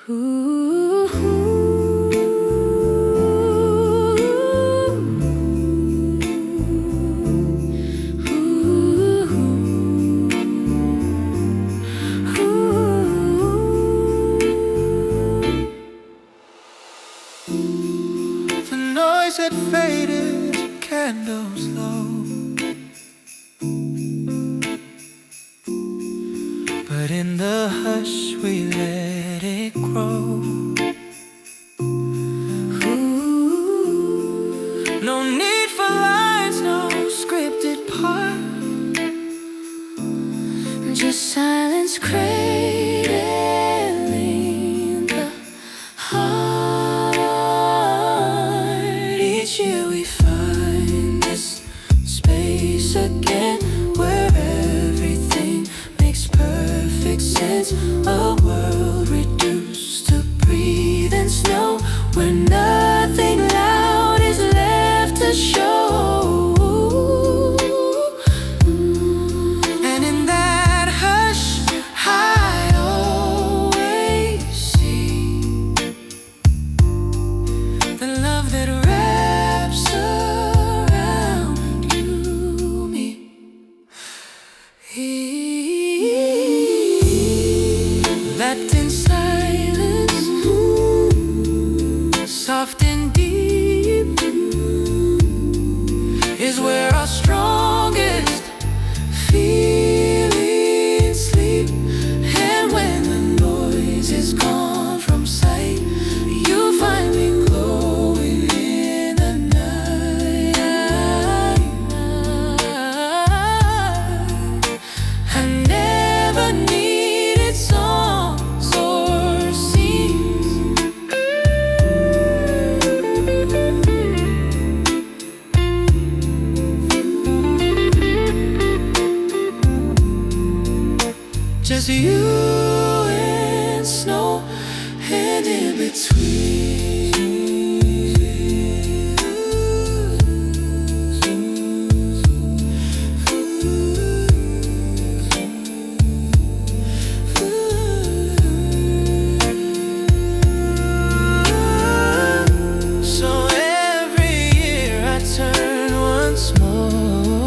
Ooh, The noise had faded, candles low, but in the hush we let it grow. No need for lines, no scripted part, just silence cradling the heart. Each year we find this space again, where everything makes perfect sense. A world reduced to breathe and snow, where nothing loud is left to show. And in that hush I always see the love that wraps around you, me. Lapped in silence, soft and deep, is where our strongest feelings sleep. And when the noise is gone from sight, you find me glowing in the night. I never needed songs or scenes, just you and snow, and in between so every year I turn once more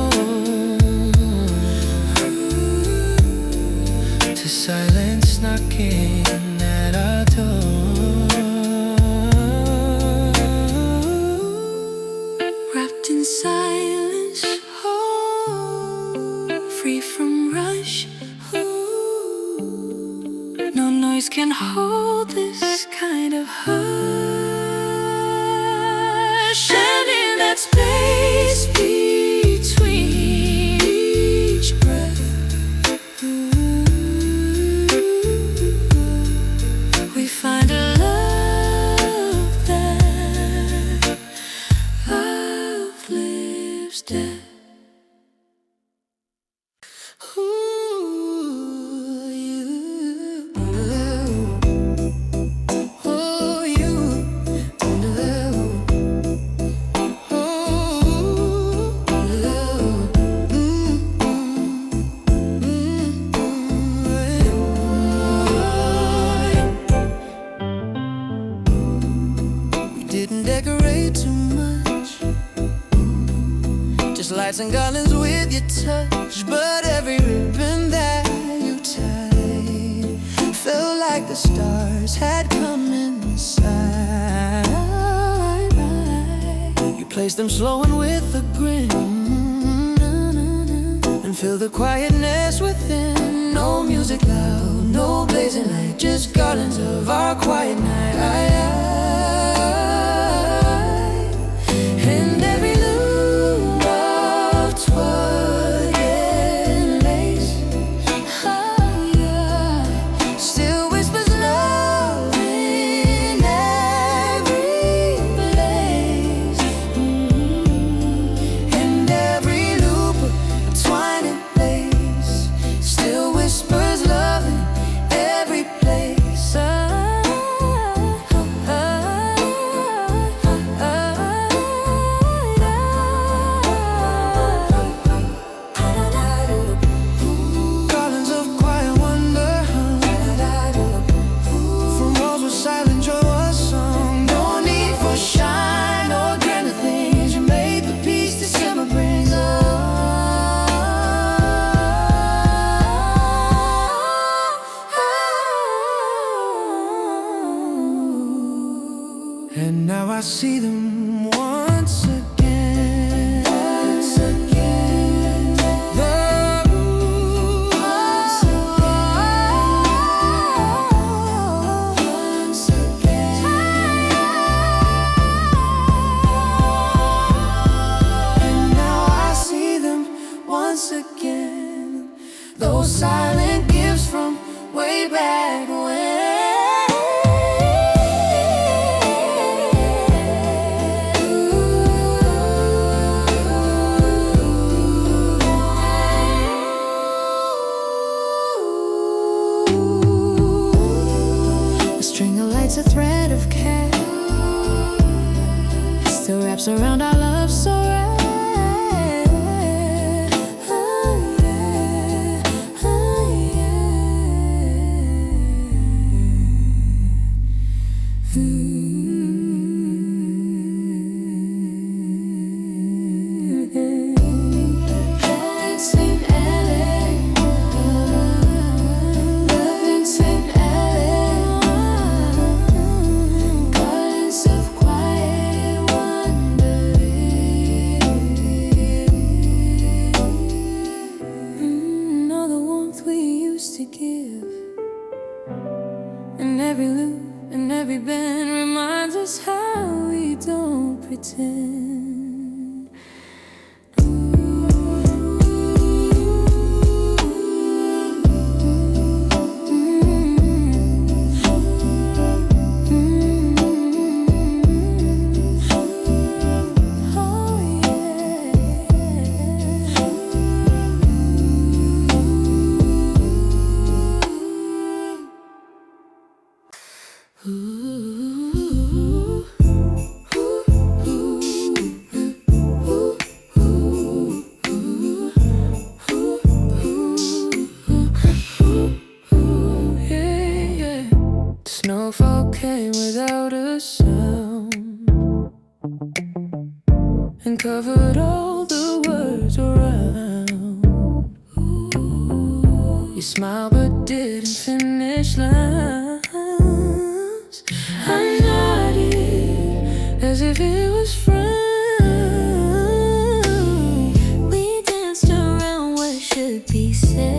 to silence knocking at our door. Wrapped in silence, free from rush. No noise can hold this kind of hush. And in that space between each breath, we find a love that outlives death. Didn't decorate too much, just lights and garlands with your touch. But every ribbon that you tied felt like the stars had come inside. You placed them slow and with a grin, and filled the quietness within. No music loud, no blazing light, just gardens of our quiet night. And every loom of twine and lace, still whispers love in every place. And every loop of twine and lace still whispers love in every place. And now I see them once again. Once again. Once again. And now I see them once again. Those silent gifts from way back when. A thread of care still wraps around our love so rare. Oh, yeah. Oh, yeah. St. Ellen, loving St. Ellen, gardens of quiet wandering. All the warmth we used to give, and every loop and every bend reminds us how we don't pretend. Snowfall came without a sound and covered all the words around. You smiled but didn't finish lines. I nodded as if it was fun. We danced around what should be said.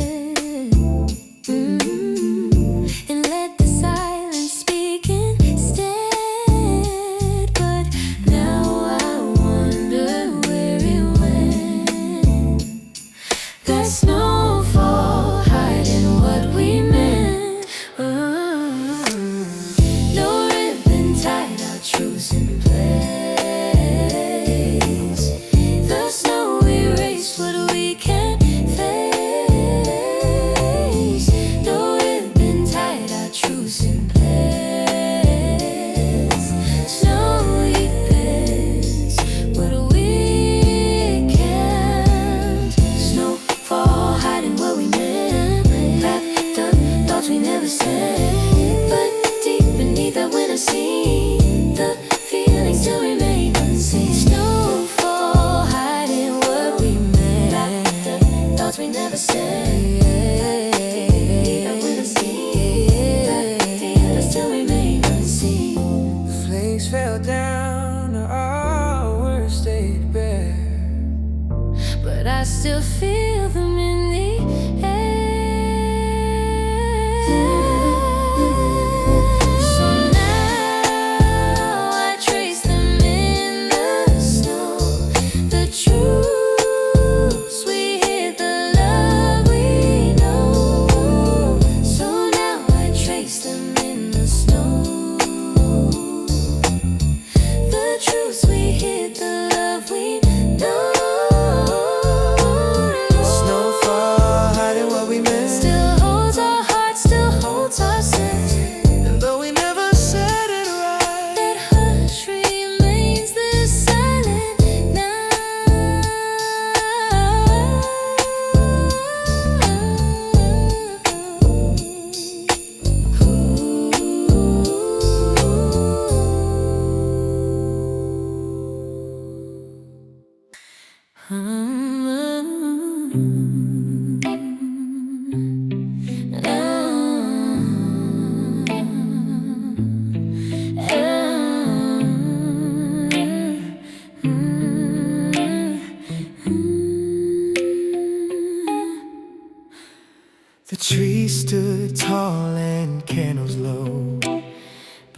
Snowfall hiding what we meant. No ribbon tied our truths in place. The snow erased what we can't face. No ribbon tied our truths in place. Snow erased what we can't. Snowfall hiding what we meant. Wrapped up thoughts we never said. But deep beneath that winter scene, the feelings still remain unseen. Snowfall hiding what we meant. Wrapped up thoughts we never said. Beneath that winter scene, the feelings still remain unseen. Flakes fell down, our words stayed bare, but I still feel them in the air. So now I trace them in the snow. The truths we hid, the love we know. So now I trace them in the snow. The truths we hid, the love we know.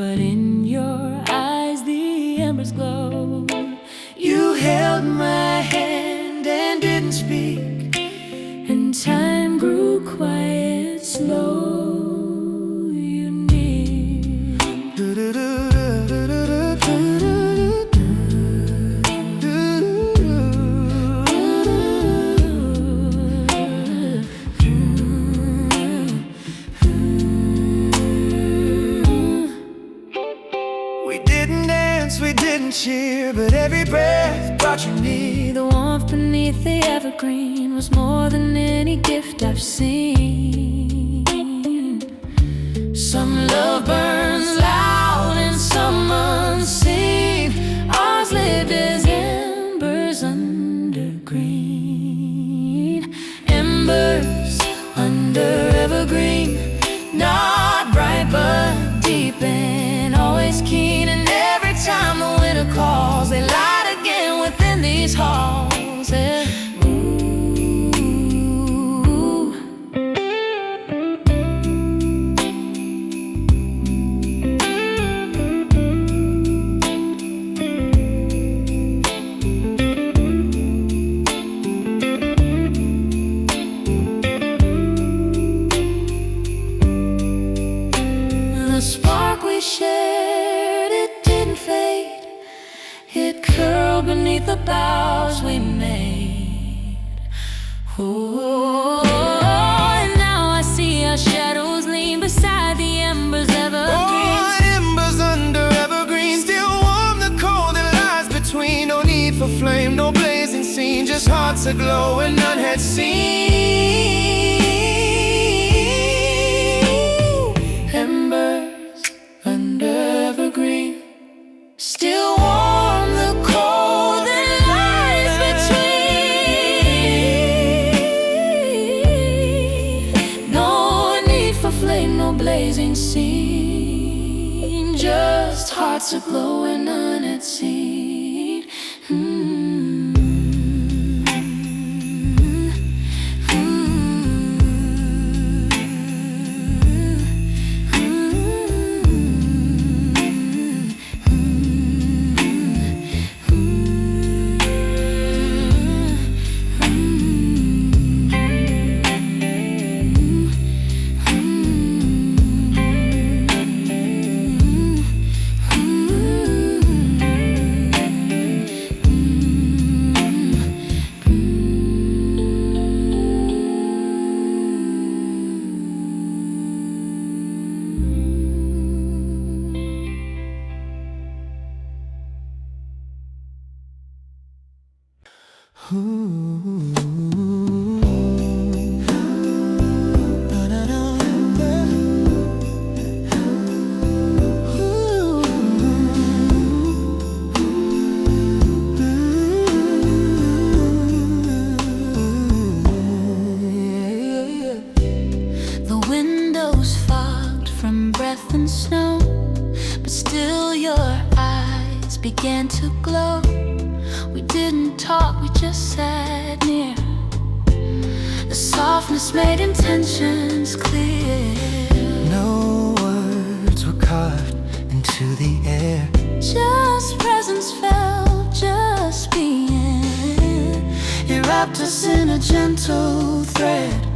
but in your eyes the embers glow. You held my hand and didn't speak, and time grew quiet, slow. You near. We didn't dance, we didn't cheer, but every breath brought you near. The warmth beneath the evergreen was more than any gift I've seen. Some love burns loud and some unseen. Ours lived as embers under green. Embers under evergreen, not bright but deep and always keen. And every time the winter calls, they light again within these halls. Yeah. The spark we shared, it didn't fade. It curled beneath the boughs we made. Oh, and now I see our shadows lean beside the embers evergreen. Oh, embers under evergreen, still warm the cold that lies between. No need for flame, no blazing scene, just hearts aglow and none had seen. Embers under evergreen, still warm the cold that lies between. No need for flame, no blazing scene, just hearts aglow and none had seen. The windows fogged from breath and snow, but still your eyes began to glow. We didn't talk, we just sat near. The softness made intentions clear. No words were carved into the air, Just presence felt, just being. it wrapped us in a gentle thread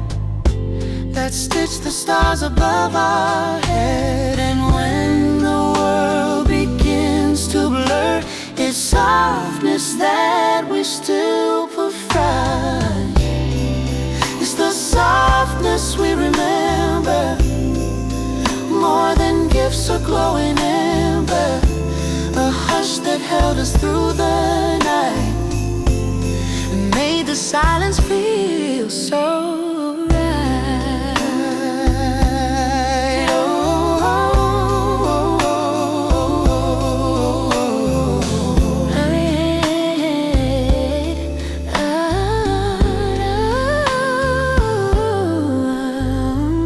that stitched the stars above our head. And when the world begins to blur, it's softness that we still prefer. It's the softness we remember, more than gifts or glowing amber. A hush that held us through the night and made the silence feel so right. Oh,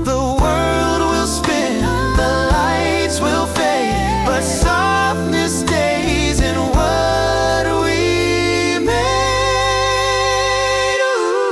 the world will spin, the lights will fade, but softness stays in what we made. Ooh.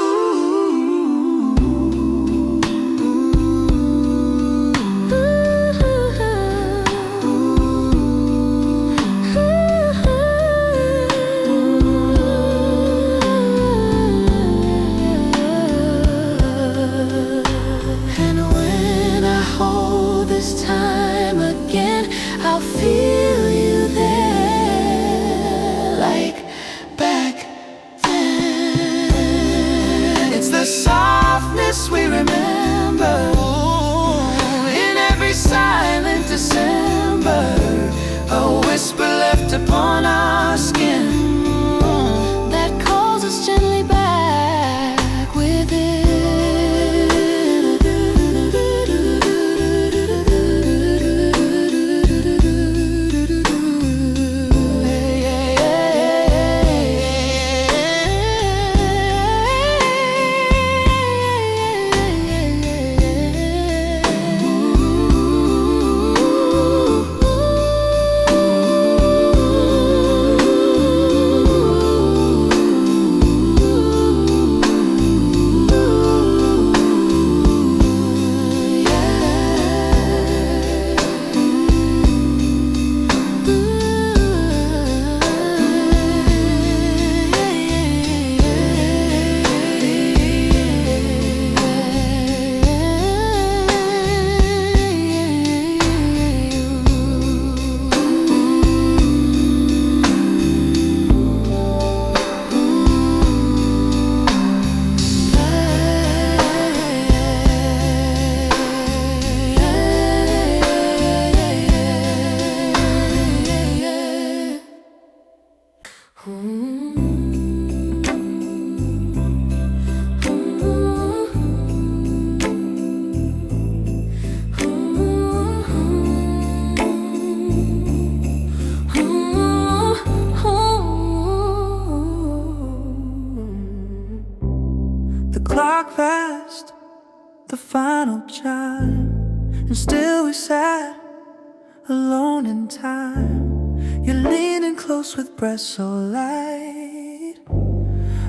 final chime, and still we sat alone in time. You're leaning close with breath so light,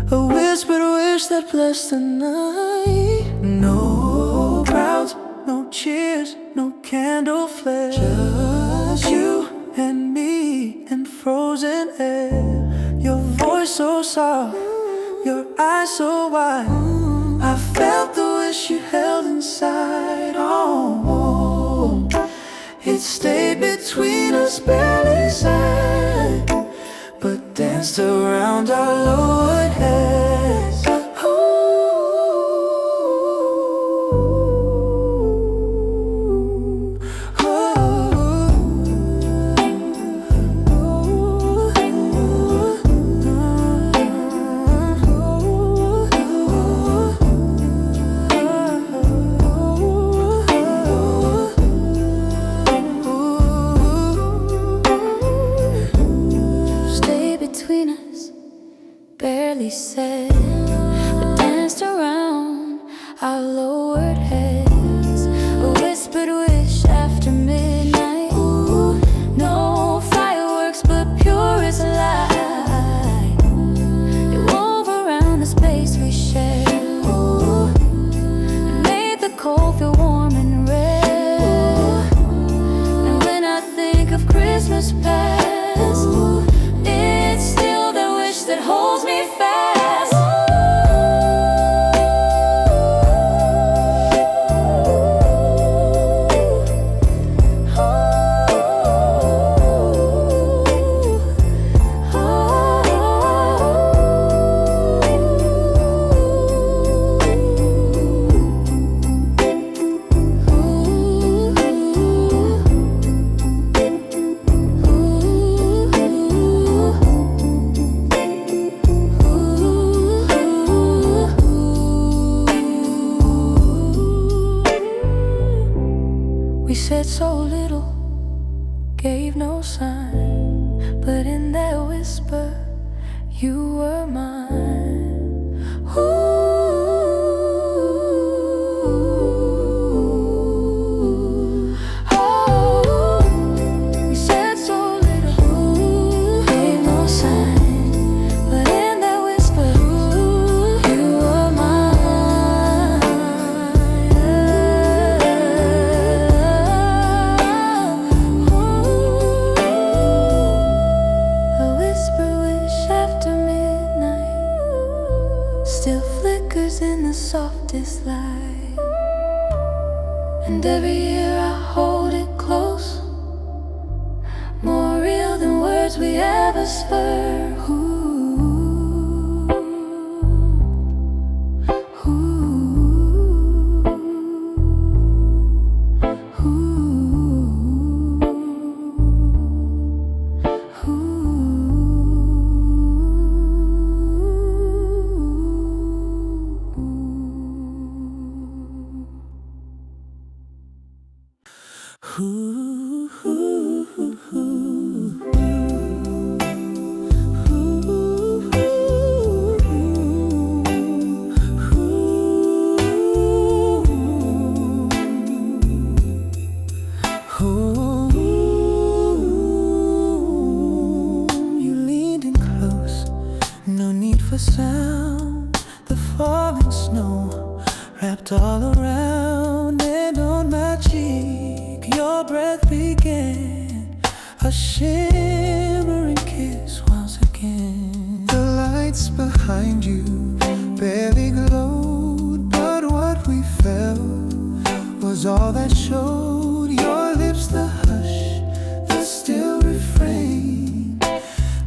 a whispered wish that blessed the night. No crowds, no cheers, no candle flare, just you and me and frozen air. Your voice so soft, your eyes so wide, I felt the wish you held inside. Oh, it stayed between us, barely said, but danced around our lowered heads. Barely said, but danced around our lowered heads. A whispered wish after midnight. Ooh, no fireworks, but pure as light. They wove around the space we shared. Ooh, and made the cold feel warm and red. And when I think of Christmas past, ooh, it's still that wish that holds me fast. We said so little, gave no sign, but in that whisper, you were mine. Ooh, oh, we said so little, gave no sign, but in that whisper, you were mine. Still flickers in the softest light, and every year I hold it close, more real than words we ever spur. Ooh, ooh, ooh, ooh. You leaned in close, no need for sound. The falling snow wrapped all around, and on my cheek your breath began a shimmering kiss once again. The lights behind you barely glowed, but what we felt was all that showed. Your lips, the hush, the still refrain,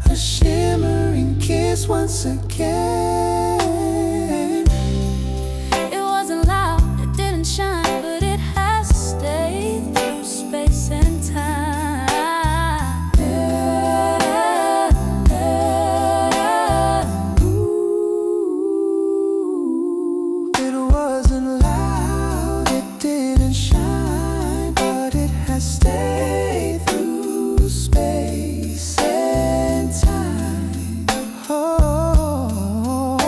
a shimmering kiss once again. It wasn't loud, it didn't shine, but it has stayed through space and time. Ooh, it wasn't loud, it didn't shine, but it has stayed through space and time. Oh,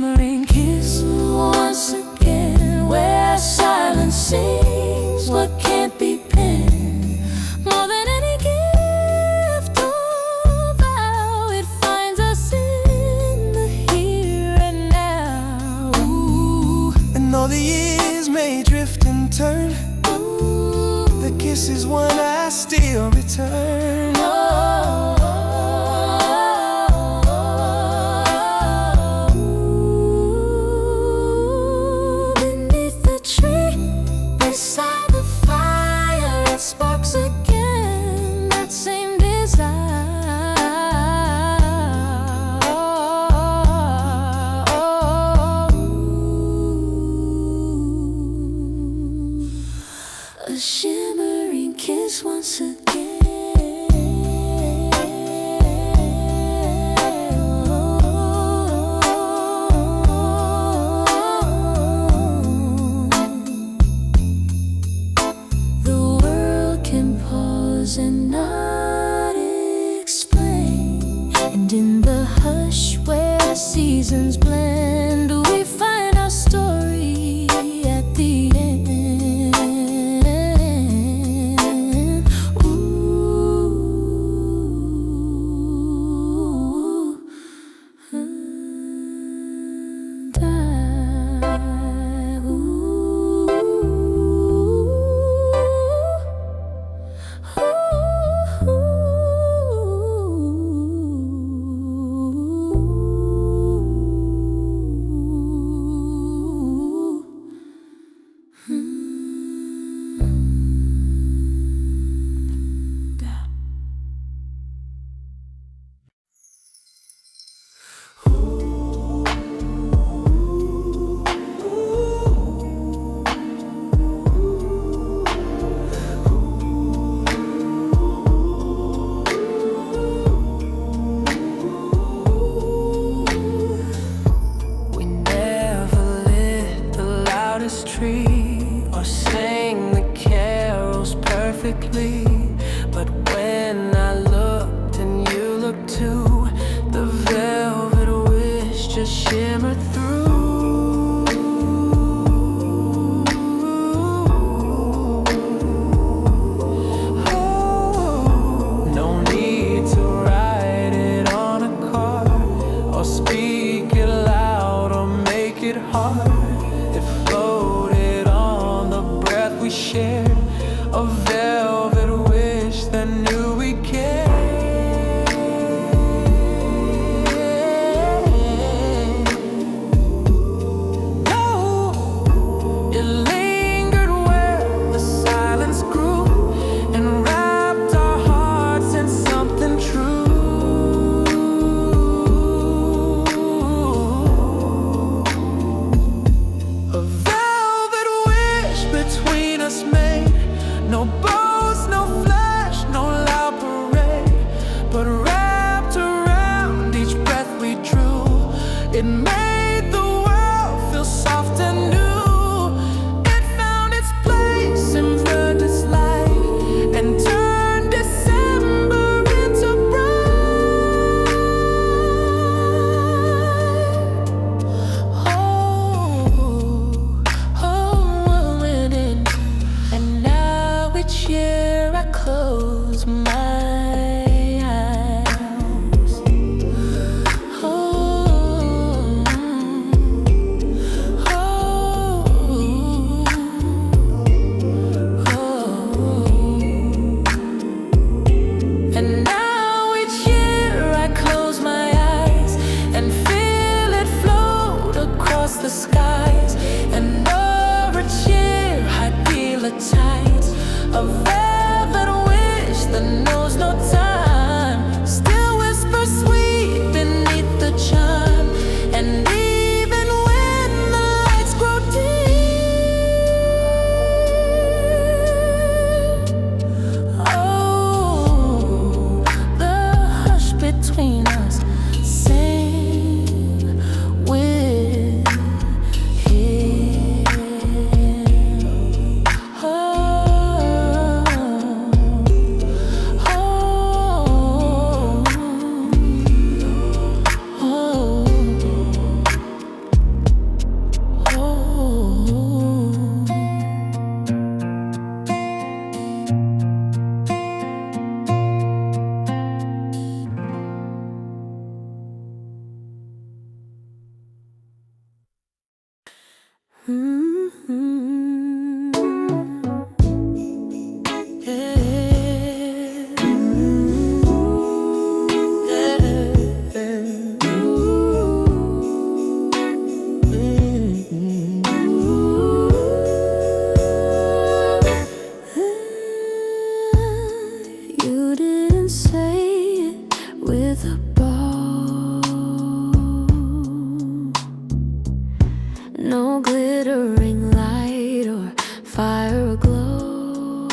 shimmering kiss once again, where silence sings what can't be penned. More than any gift or vow, it finds us in the here and now. Ooh. And though the years may drift and turn, the kiss is one I still return. Beneath the tree, beside the fire, it sparks again that same desire. A shimmering kiss once again. The world can pause and not explain, and in the hush where seasons blend, we find our story at the end. Or sang the carols perfectly, but when I looked and you looked too, the velvet wish just shimmered through. Oh, no need to write it on a card, or speak it loud, or make it hard. We shared a velvet wish that knew we cared. Oh, it lingered where the silence grew and wrapped our hearts in something true. A velvet wish between us made no boast, no flash, no loud parade, but wrapped around each breath we drew. It made the world feel soft and new. It found its place and burned its light and turned December into bright. And now each year I close my eyes. And now each year I close my eyes and feel it float across the skies. And over each year I feel a tide of velvet wish that knows no time, still whispers sweet beneath the chime. And even when the lights grow dim, oh, the hush between us sing with No glittering light or fire aglow.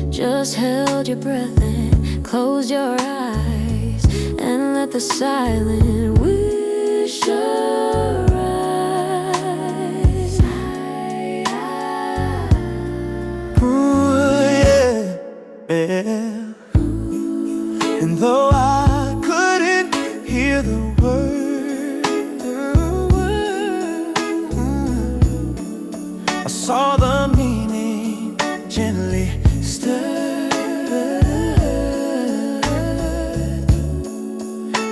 Just held your breath and closed your eyes and let the silent wish arise. Ooh, yeah, yeah. And though I couldn't hear the word, I saw the meaning gently stirred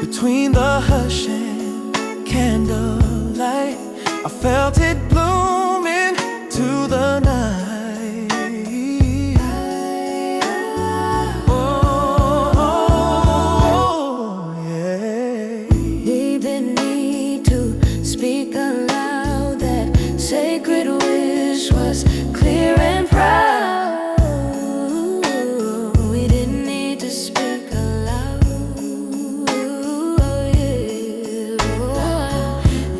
between the hush and candlelight. I felt it blooming to the night. Sacred wish was clear and proud. We didn't need to speak aloud.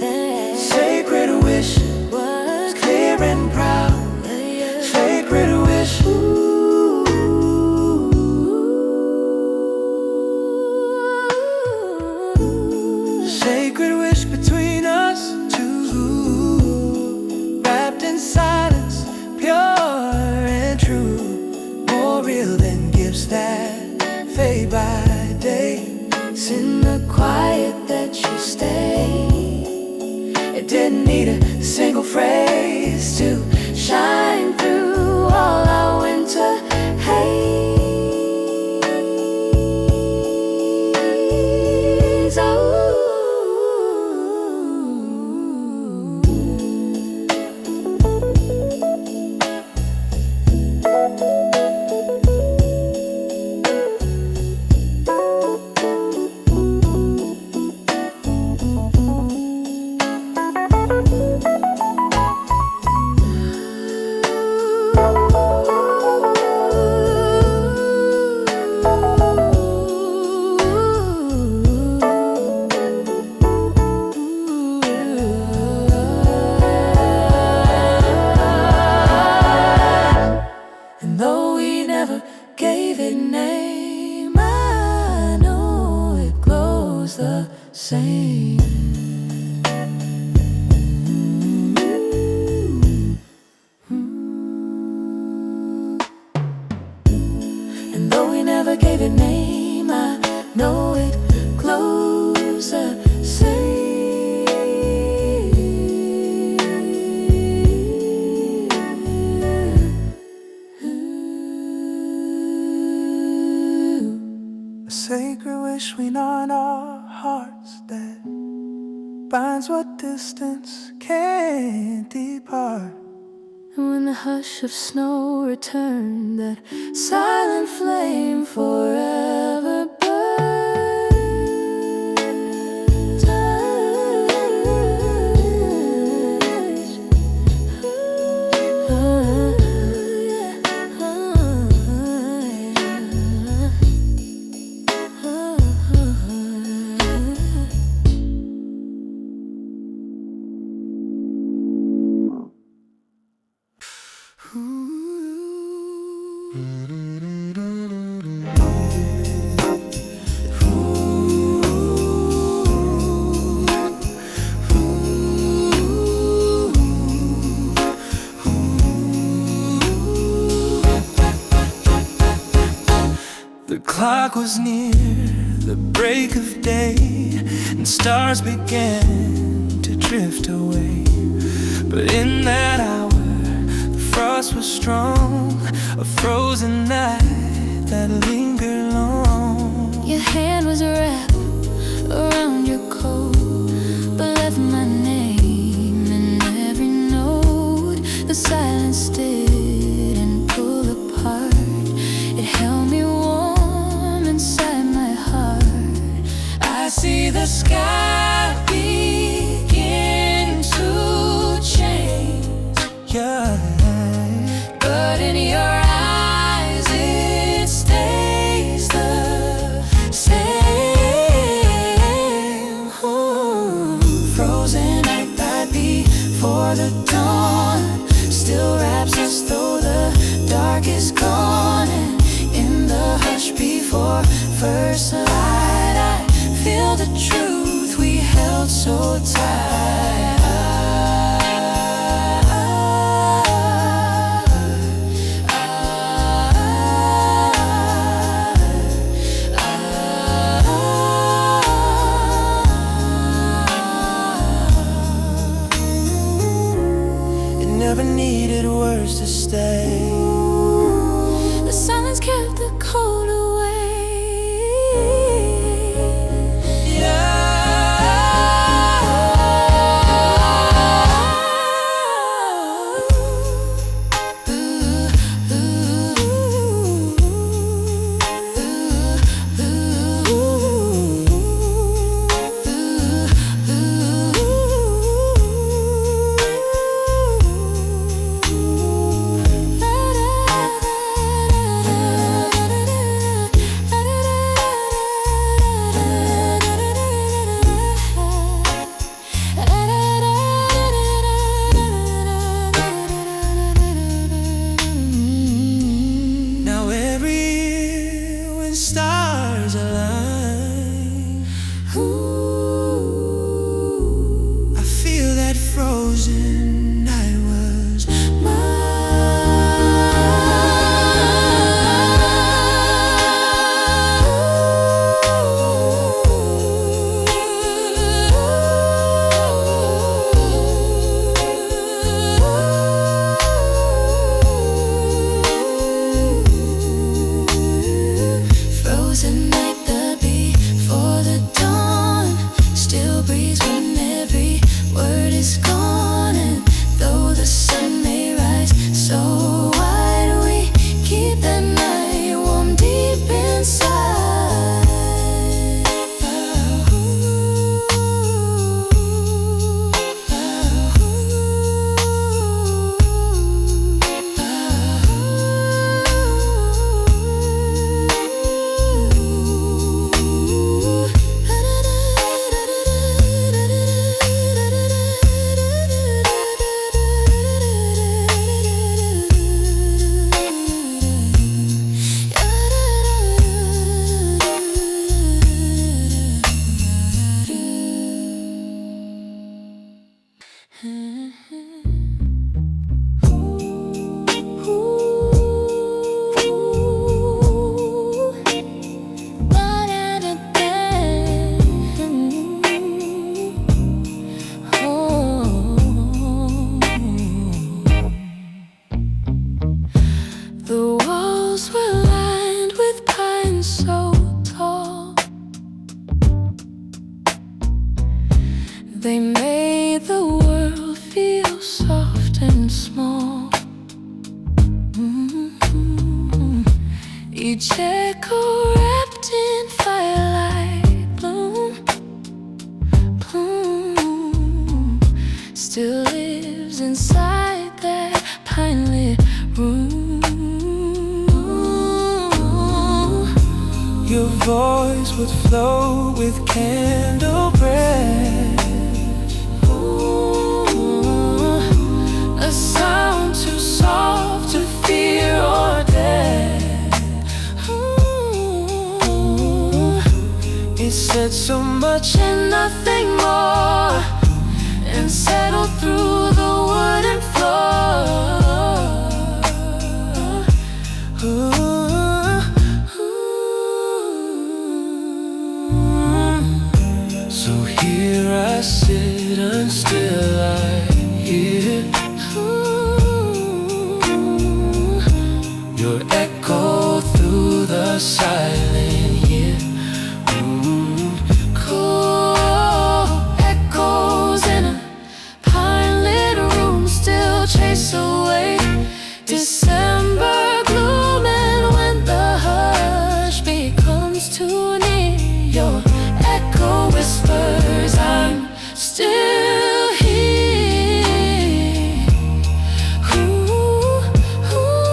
That sacred wish was clear and proud. Sacred wish. Sacred wish between us two, wrapped in silence, pure and true, more real than gifts that fade by day. It's in the quiet that you stay. It didn't need a single phrase to Shine through all our winter haze. Oh. Gave it name, I know it glows the same. And though we never gave it name, I know it glows the same. a sacred wish we know in our hearts that binds what distance can't depart. And when the hush of snow returned, that silent flame forever burns. The clock was near the break of day, and stars began to drift away. But in that hour, the frost was strong, a frozen night that lingered long. Your hand was wrapped around your coat, but left my name in every note. The silence didn't pull apart, it held me warm inside my heart. I see the sky begin to change, Yeah. but in your eyes it stays the same. Oh. frozen night that before the dawn still wraps us though the dark is gone. And in the hush before first light, I feel the truth we held so tight. Never needed words to stay. The silence kept the cold away. Stars align. I feel that frozen night was Frozen night the before the dawn still breathes when every word is gone. And though the sun may rise so wide, we keep that night warm deep inside. The walls were lined with pine so tall, they made the world feel soft and small. Each echo wrapped in firelight bloom, still lives inside that pine-lit room. your voice would flow with candle breath. A sound too soft to fear or death. It said so much And nothing more, and settled through the wooden floor. So here I sit until I hear your echo through the silent year. Cool echoes in a pine-lit room still chase away December gloom. And when the hush becomes too near, your echo whispers, I'm still here. Ooh, ooh,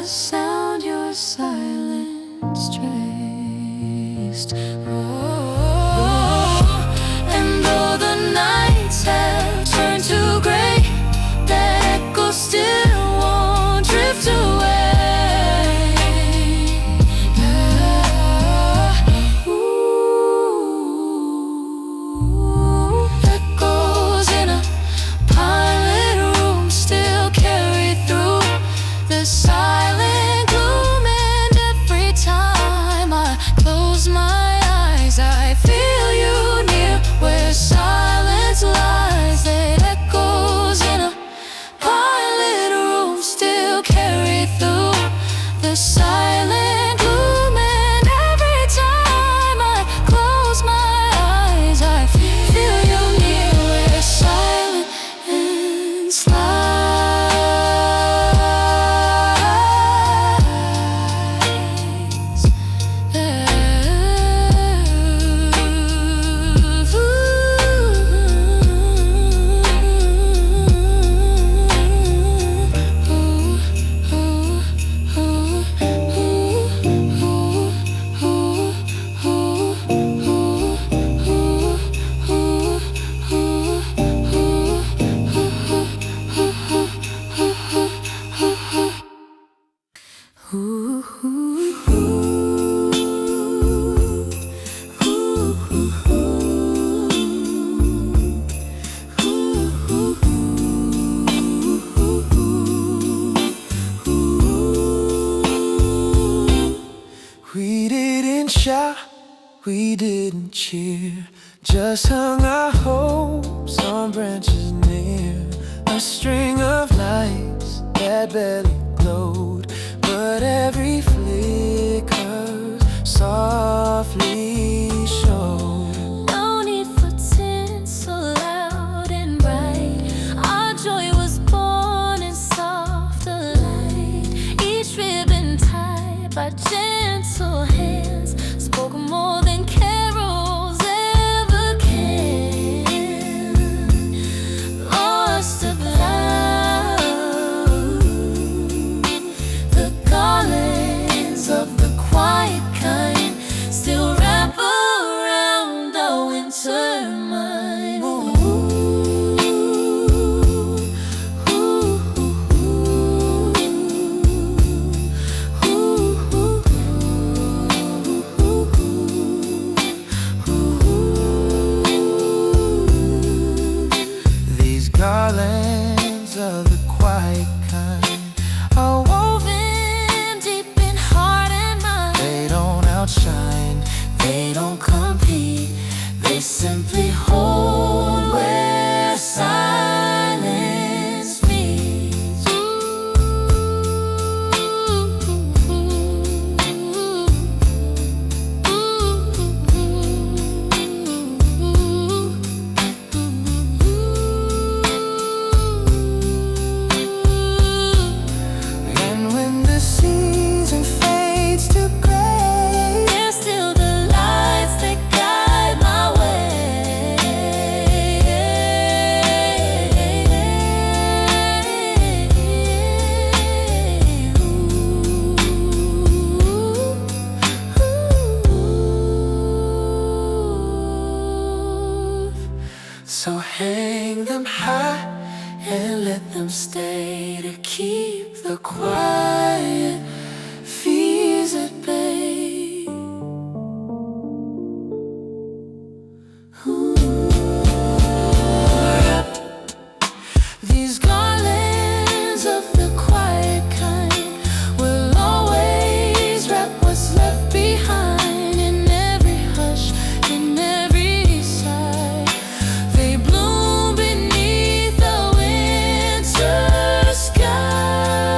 sound your silence traced. Oh, and though the nights have turned to gray, that echo still won't drift away. Echoes in a pilot room still carry through the silent gloom, and every time I close my eyes, I feel you near where silence lies. That echoes in a pilot room still carry through the silent gloom, and every time I close my eyes, I feel you near where silence lies. We didn't shout, we didn't cheer, just hung our hopes on branches near a string of lights that barely glowed, but every flicker softly showed. No need for tints so loud and bright. Our joy was born in softer light. Each ribbon tied by gentle hands spoke more than carols ever can. Lost of love, the garlands of the quiet kind still wrap around the winter mind. These garlands of the quiet kind are Woven deep in heart and mind. they don't outshine, they don't compete, they simply hold where silence meets. And when the season fades to gray, There's still the lights that guide my way. so hang them high and let them stay to keep the quiet fears at bay. These garlands of the quiet kind will always wrap what's left behind in every hush, in every sigh. They bloom beneath the winter sky.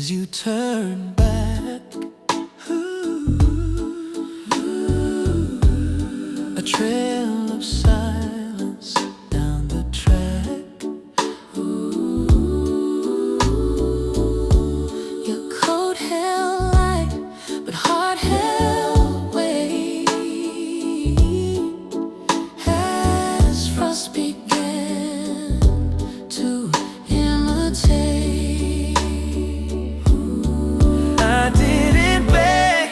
as you turn back. A trail of silence down the track. Your coat held light, but heart held weight. As frost began to imitate. I didn't beg,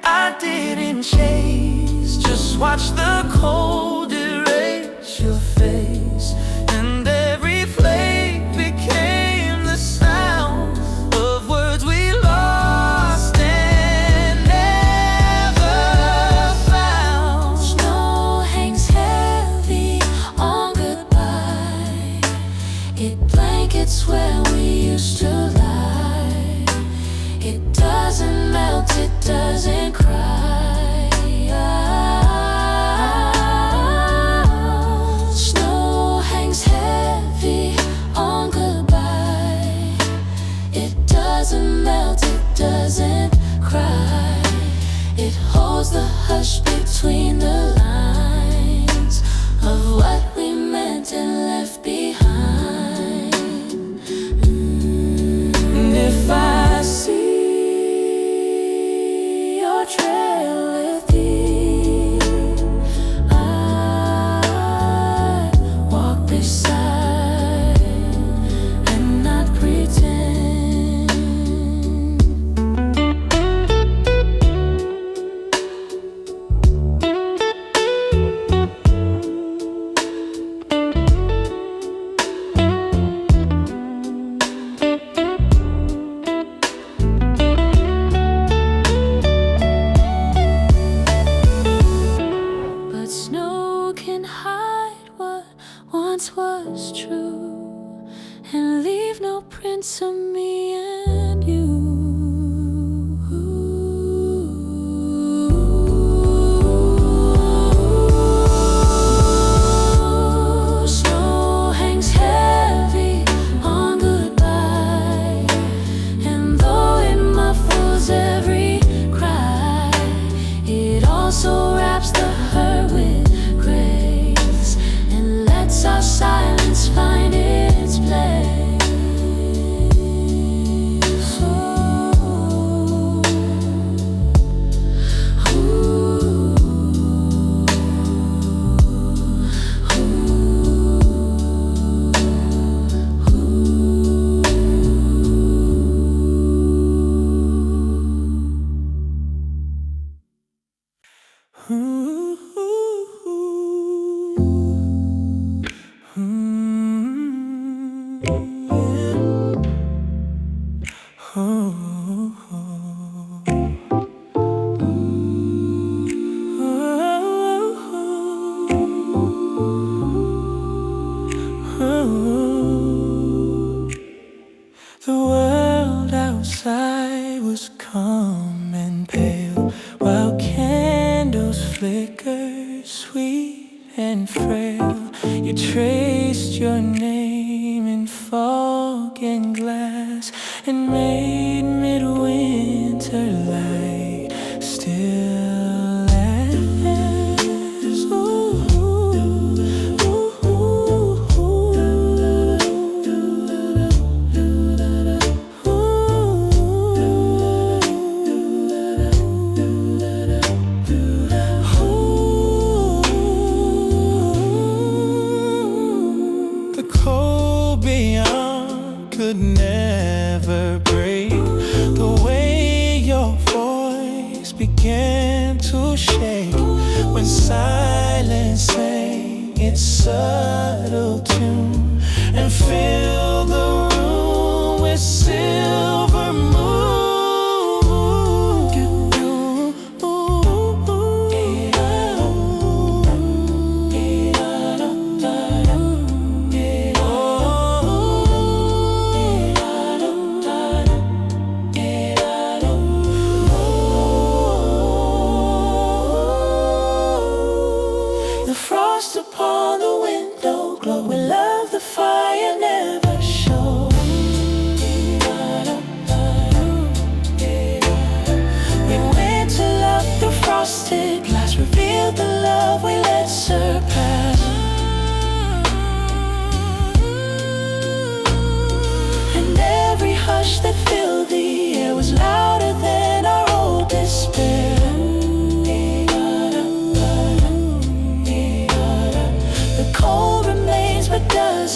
I didn't chase, just watch the cold erase your face, and every flake became the sound of words we lost and never found. Snow hangs heavy on goodbye. It blankets where we used to lie. It doesn't melt, it doesn't cry. Snow hangs heavy on goodbye. It doesn't melt, it doesn't cry. It holds the hush between the lines of what we meant and left behind. And if I see your trail with thee, I walk beside and not pretend. But snow can hide what once was true and leave no prints of me and you. Snow hangs heavy on goodbye, and though it muffles every cry, it also wraps the hurt with grace and lets our silence find its place. The world outside was calm and pale, while candles flickered, sweet and frail. You traced your name in fog and glass and made midwinter light still last. The cold beyond could never break the way your voice began to shake when silence sang its subtle tune and filled the room with silver moon. The frost upon the window glow. We love the fire never showed.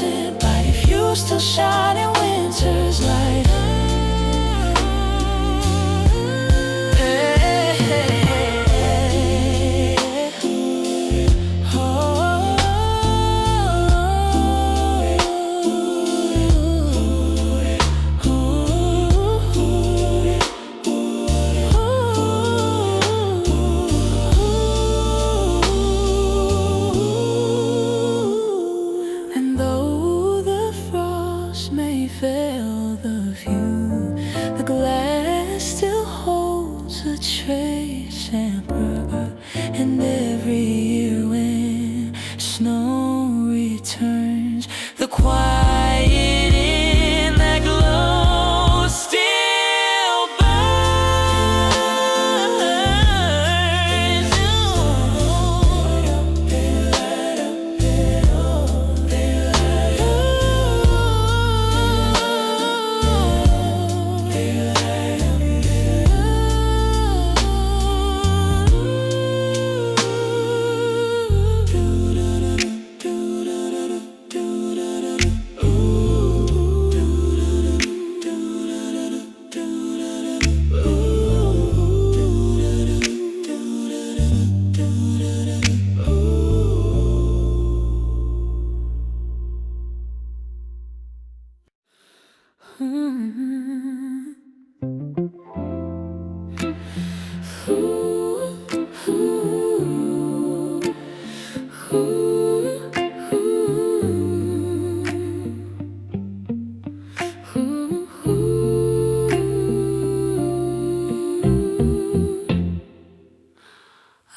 innocent light, if you still shine in winter's light. Fail the view, the glass still holds a trace amber. And every year when snow returns, the quiet in that glow still burns.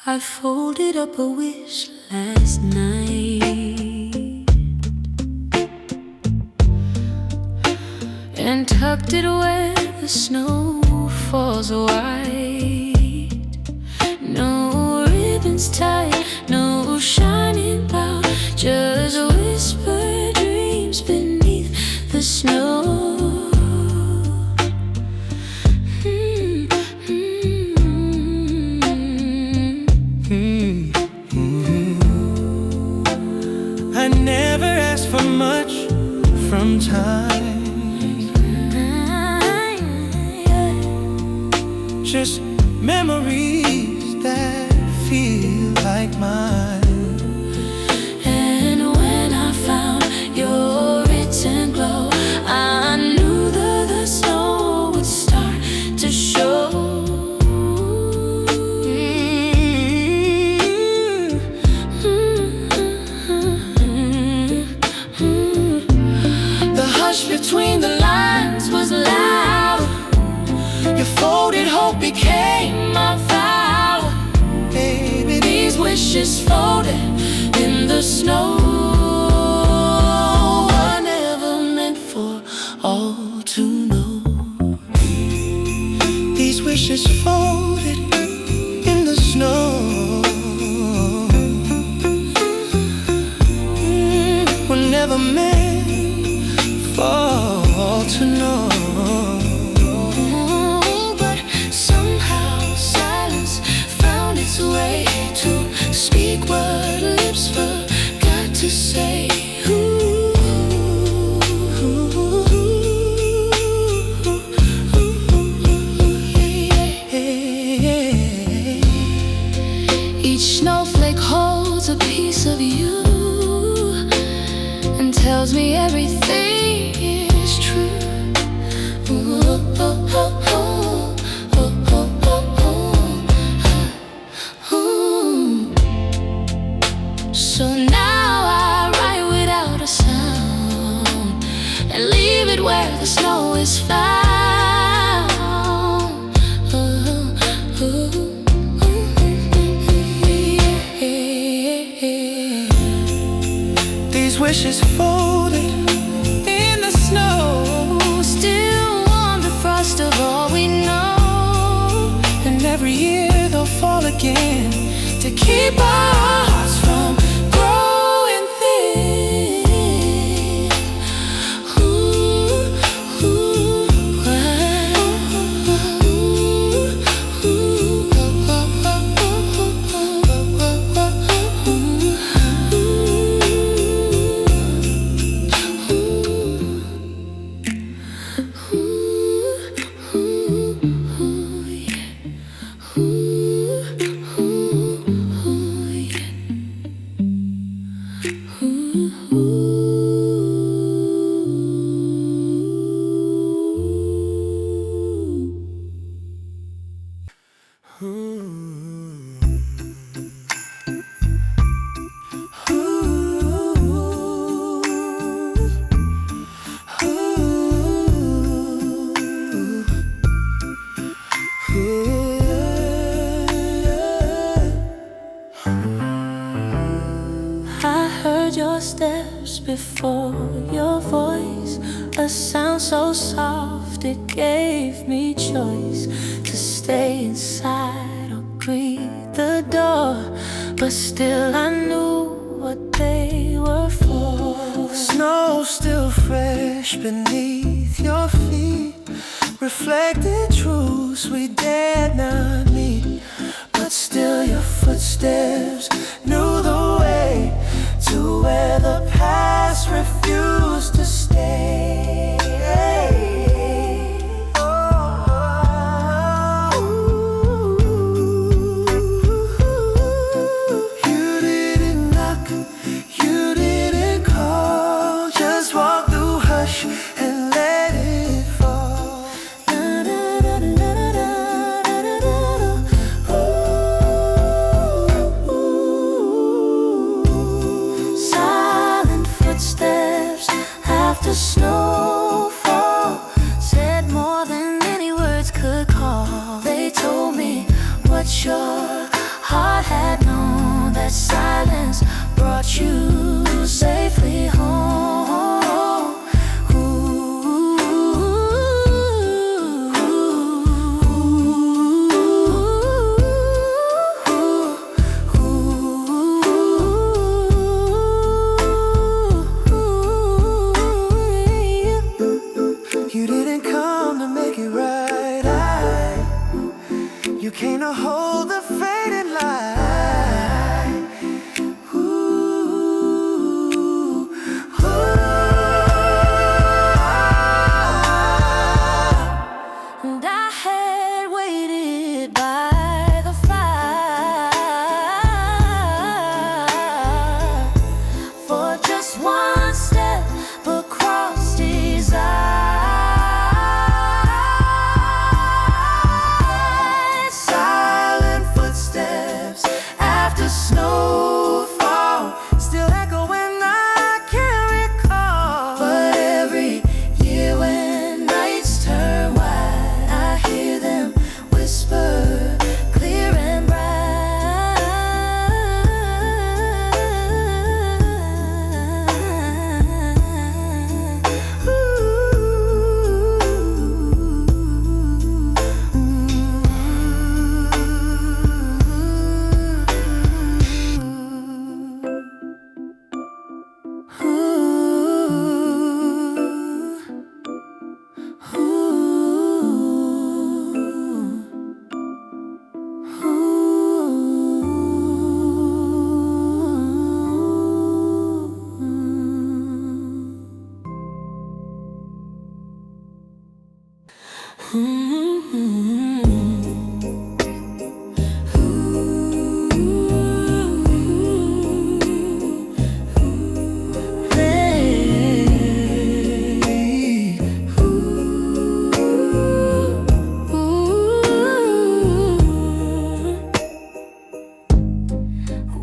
I folded up a wish last night and tucked it where the snow falls white. No ribbons tied, no shining bow, just whispered dreams beneath the snow. I never asked for much from time, just memories that feel like mine. And when I found your written glow, I knew that the snow would start to show. The hush between the lines was loud. Your folded hope became my vow. Baby, these wishes folded in the snow were never meant for all to know. These wishes folded in the snow were never meant for all to know. But somehow silence found its way to speak what lips forgot to say. Each snowflake holds a piece of you and tells me everything is true. So now I write without a sound and leave it where the snow is found. These wishes folded in the snow Still warm the frost of all we know, and every year they'll fall again to keep our hearts from growing thin. steps before your voice, a sound so soft it gave me choice to stay inside or greet the door. But still I knew what they were for. Snow still fresh beneath your feet, reflected truths we dared not meet. But still your footsteps knew the way to where the past refused to stay. You didn't knock, you didn't call, just walk through hush and let it fall. Silent footsteps after snowfall said more than any words could call. They told me what your heart had known, that silence brought you safely home. You didn't come to make it right. You came to hold the fading light. Ooh, And I had waited by the fire for just one step, but crossed his eyes. silent footsteps after snowfall still echo when I can't recall. But every year when nights turn white, I hear them whisper clear and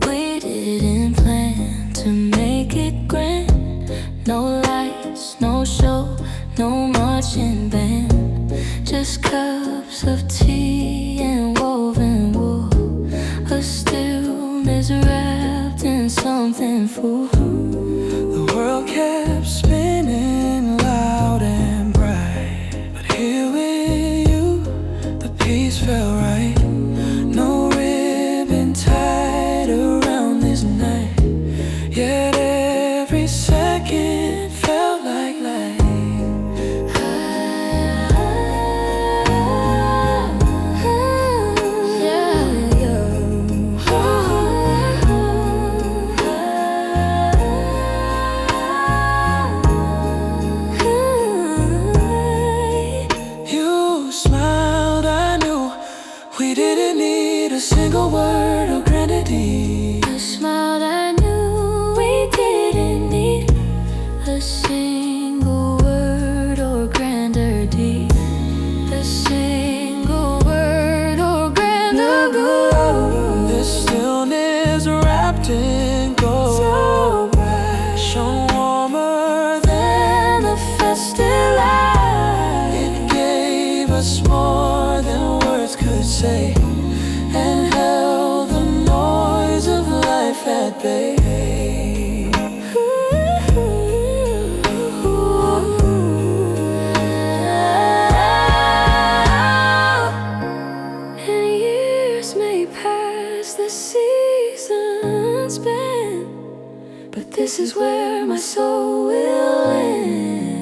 we didn't plan to make it grand. No lights, no show, no marching band, just cups of tea and woven wool, a stillness wrapped in something full. The world kept spinning loud and bright, but here with you, the peace felt right. No ribbon tied around this night, yet every second felt like life. You smiled, I knew we didn't need a single word or granity. You smiled, I knew we didn't need a single word or grander deed. A single word or grander gold. This stillness wrapped in gold, So bright, shone warmer than the festive light. It gave us more than words could say, and held the noise of life at bay. Ooh. This is where my soul will end.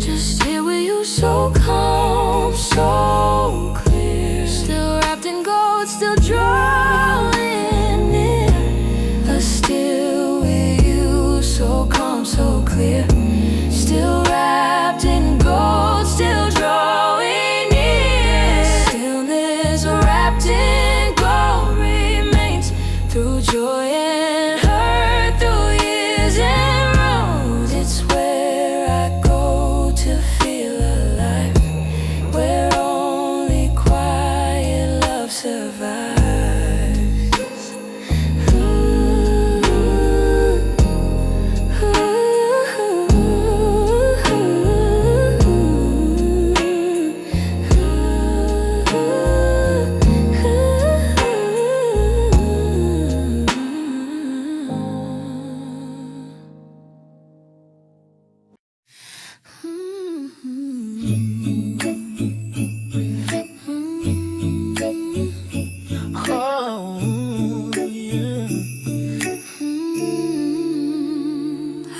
Just here with you, so calm, so clear. Still wrapped in gold, still drawing near. But still with you, so calm, so clear. Still wrapped in gold, still drawing near. Stillness wrapped in gold remains through joy and hurt, through years and roads. It's where I go to feel alive, where only quiet love survives.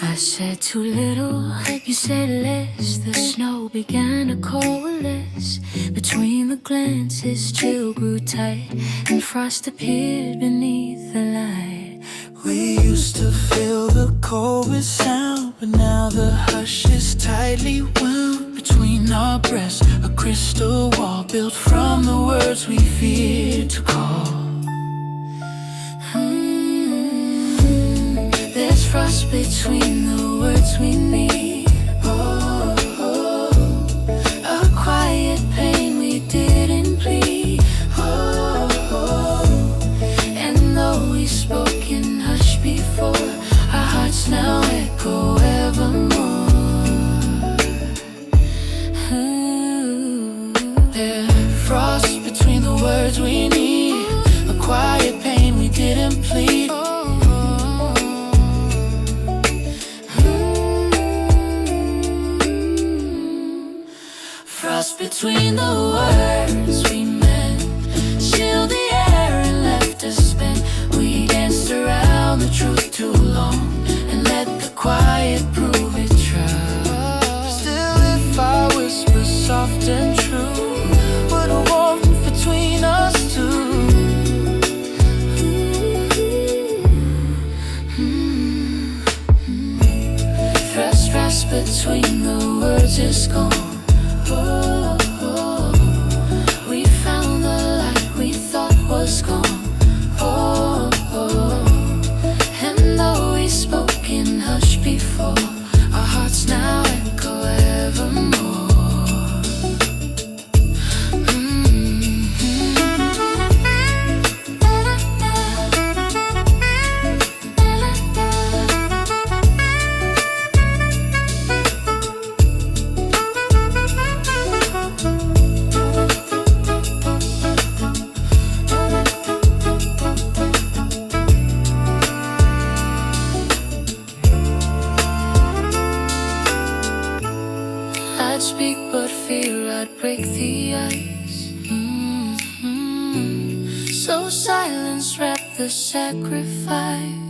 I said too little, you said less. The snow began to coalesce between the glances. Chill grew tight and frost appeared beneath the light. We used to feel the cold with sound, but now the hush is tightly wound between our breasts. A crystal wall built from the words we feared to call. There's frost between the words we need. Oh, oh. A quiet pain we didn't plead. Oh, oh. And though we spoke in hush before, our hearts now echo evermore. There's frost between the words we need. A quiet pain we didn't plead. Frost between the words we meant, chilled the air and left us spent. We danced around the truth too long and let the quiet prove it true. Still, if I whisper soft and true, what a warmth between us two. Frost between the words is gone. Oh, oh. We found the light we thought was gone. Oh, oh. And though we spoke in hush before, our hearts now echo evermore. I'd speak but fear I'd break the ice. So silence wrapped the sacrifice.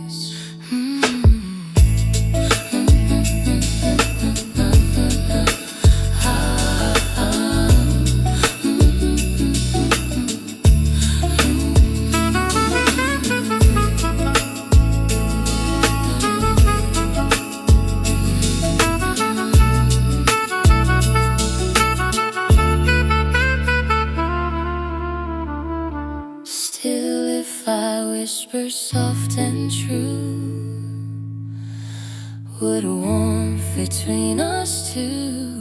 Still, if I whisper soft and true, what a warmth between us two.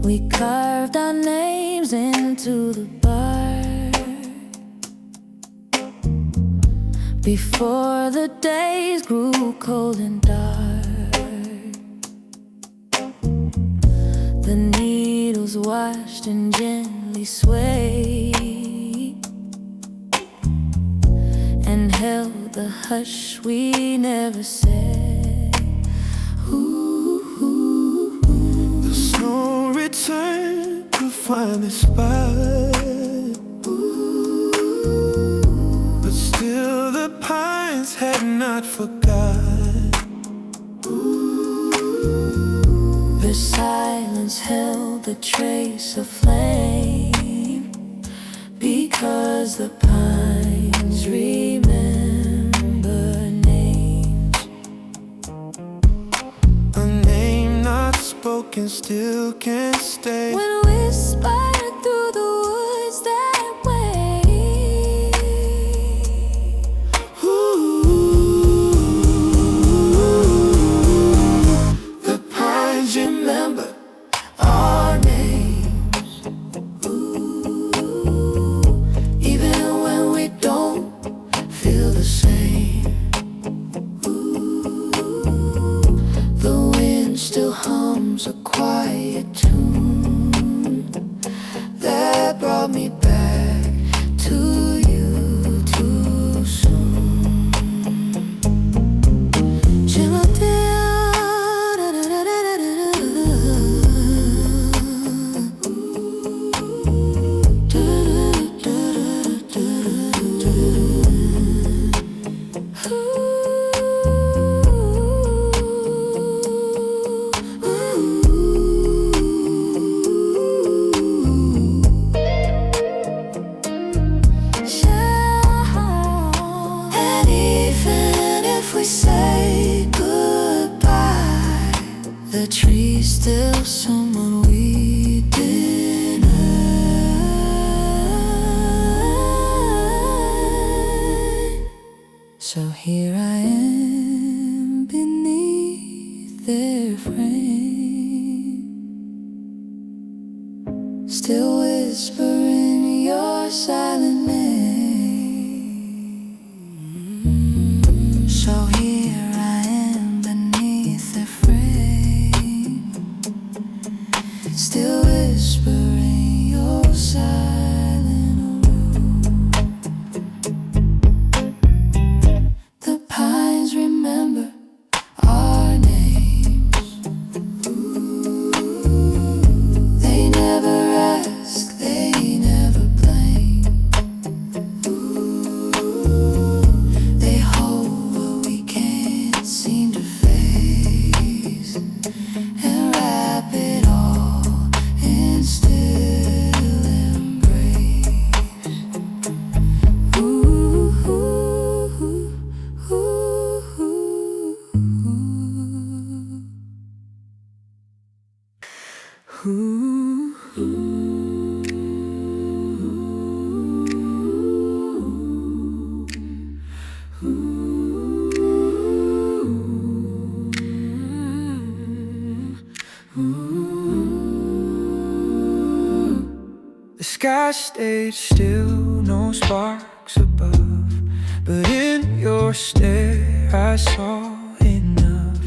We carved our names into the bar before the days grew cold and dark. The needles washed and gently swayed and held the hush we never said. Ooh, ooh, ooh. There's no return to find this spot. But still the pines had not forgot. The silence held the trace of flame, because the pines remember names. A name not spoken still can't stay. When whispered through the woods that way. The pines remember our names. Even when we don't feel the same. The wind still hums a quiet tune that brought me back to you too soon. And even if we say goodbye, the tree's still someone we didn't earn. So here I am beneath their frame, still whispering your silent name. So here I am beneath the frame, still whispering your silent room. The pines remember our names. They never ask, they never blame. They hold what we can't seem to face and wrap it all in still embrace. Ooh, ooh, ooh, The sky stayed still, no sparks above, but in your stare I saw enough.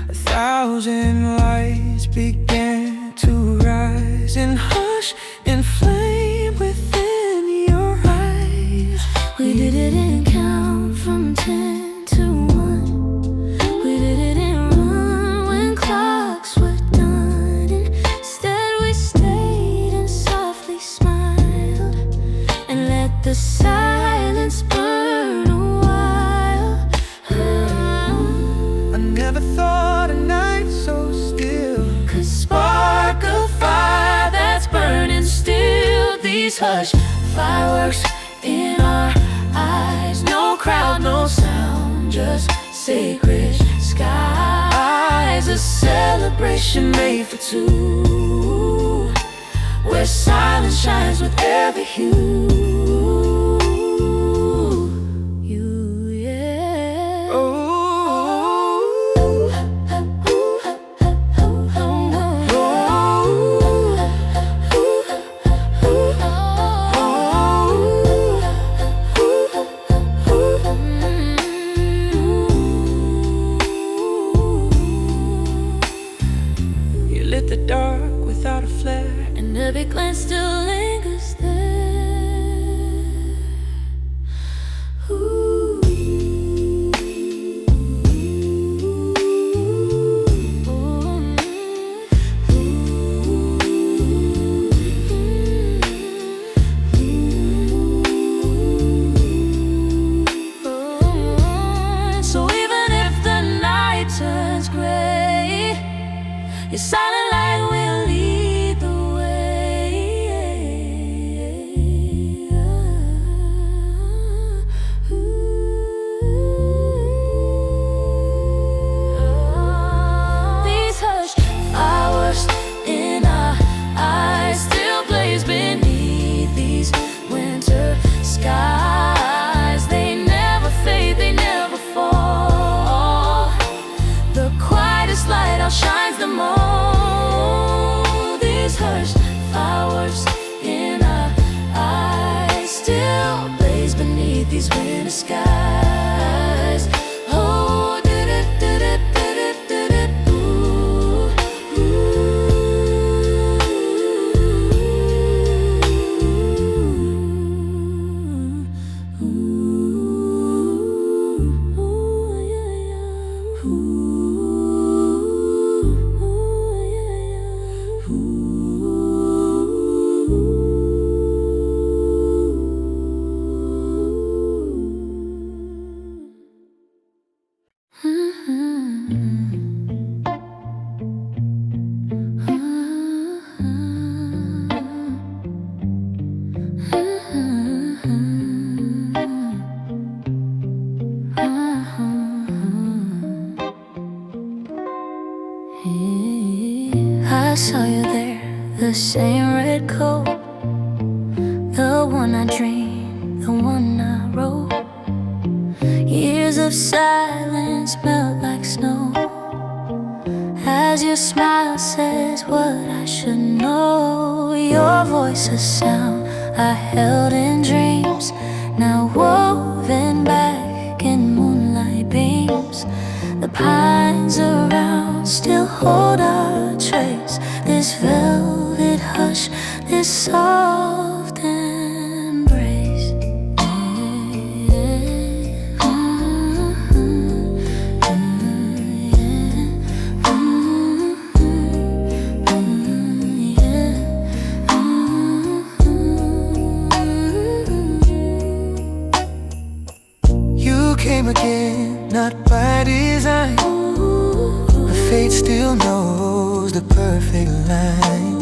1,000 lights began to rise and hush and flame within your eyes. we did it and count from 10 to 1. We did it and run when clocks were done. Instead we stayed and softly smiled and let the silence burn a while. I never thought a night so still Could spark a fire that's burning still. These hush fireworks in our eyes. No crowd, no sound, just sacred skies. A celebration made for two, where silence shines with every hue. You, yeah. Oh, without a flare, and every glance still lingers there. Ooh. Your silent light will lead the way. These hushed flowers in our eyes still blaze beneath these winter skies. They never fade, they never fall. The quietest light outshines them all. These hushed flowers in our eyes still blaze beneath these winter skies. Oh, ooh, ooh, yeah, ooh. I saw you there, the same red coat, the one I dreamed, the one I wrote. Years of silence melt like snow as your smile says what I should know. Your voice a sound I held in dreams, now woven back in moonlight beams. The pines around still hold our trace, this velvet hush, this soft embrace. You came again, not by design, but fate still knows the perfect line.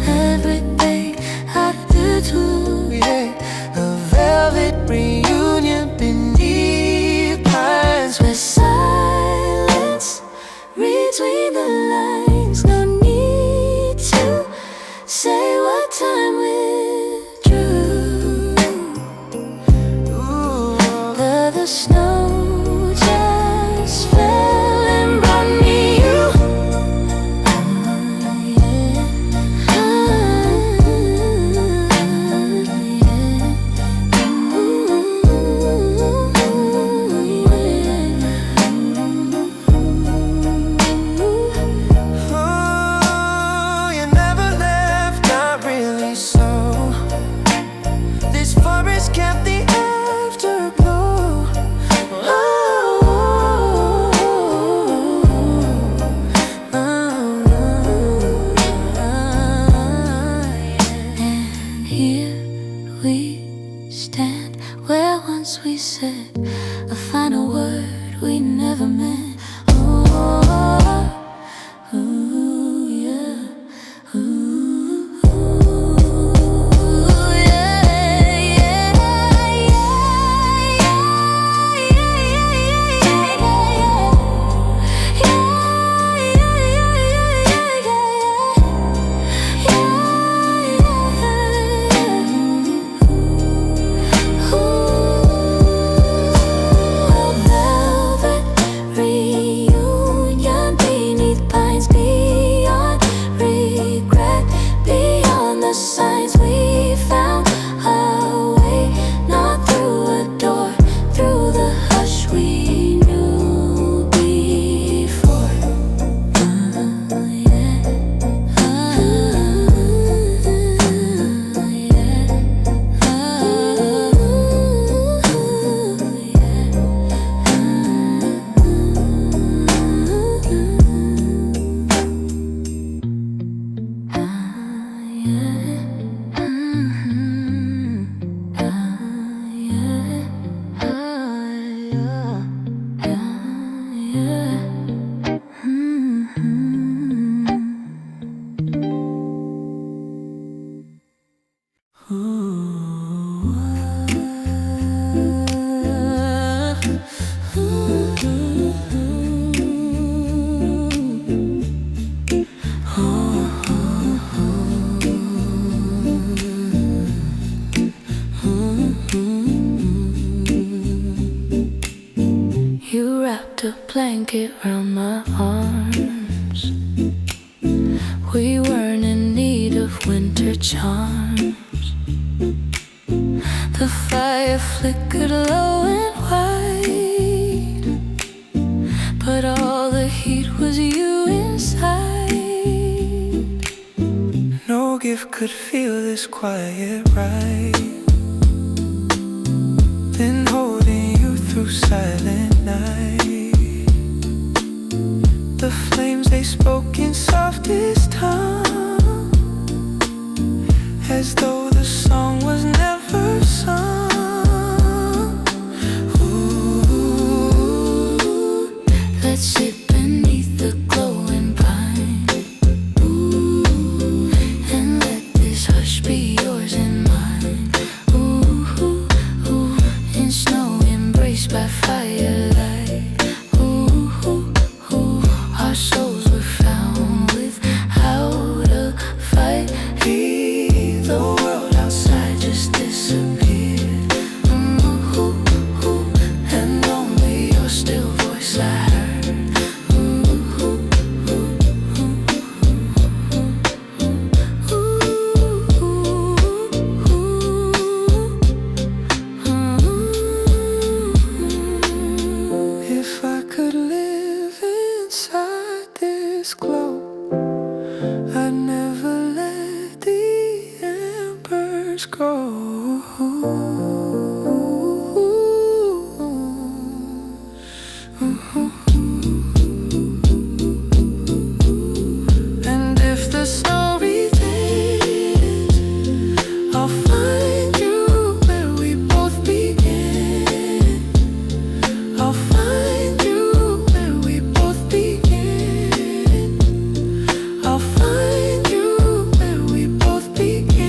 Every day I blanket round my arms. We weren't in need of winter charms. The fire flickered low and wide, but all the heat was you inside. No gift could feel this quiet right. Been holding you through silent night. The flames, they spoke in softest tongue, as though the song was never sung. Ooh, let's sit beneath the glowing pine. Ooh, and let this hush be yours and mine. Ooh, ooh, in snow embraced by firelight. Ooh, ooh, our souls were found without a fight. The world outside just disappeared. And only your still voice I heard. If I could live inside this glow, I'd never let the embers go. And if the snow retreats, I'll find you where we both began. I'll find you where we both began. I'll find you where we both began.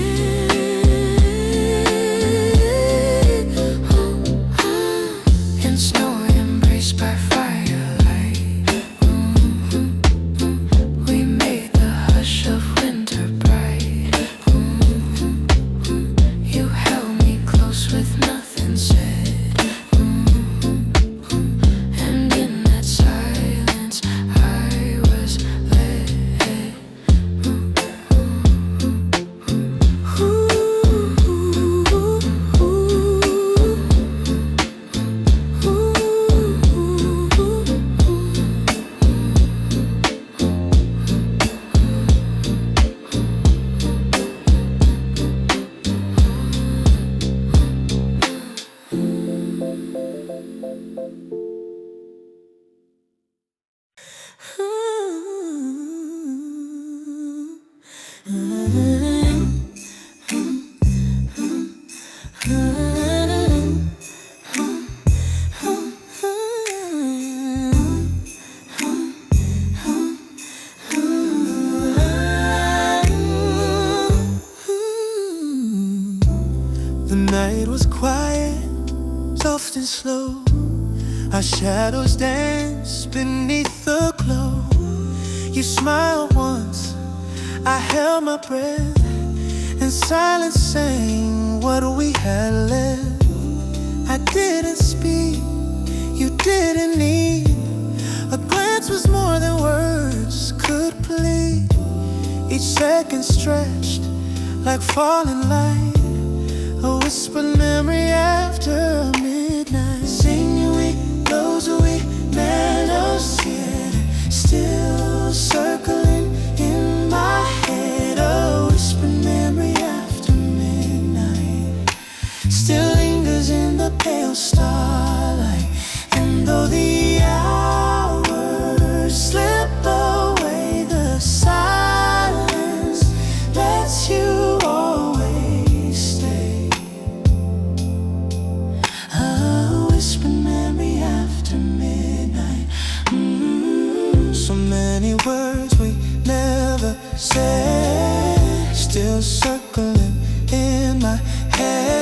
In snow embraced by firelight, we made the hush of winter bright. You held me close with nothing said. And in that silence I was led. The night was quiet, soft and slow. Our shadows danced beneath the glow. You smiled once, I held my breath, and silence sang what we had left. I didn't speak, you didn't need. A glance was more than words could plead. Each second stretched like falling light, a whispered memory after midnight. Singing we those we negotiated, still circling in my head. A whispered memory after midnight still lingers in the pale starlight. And though the hours slip away, the silence lets you always stay. A whispered memory after midnight. So many words we never said, still circling in my head.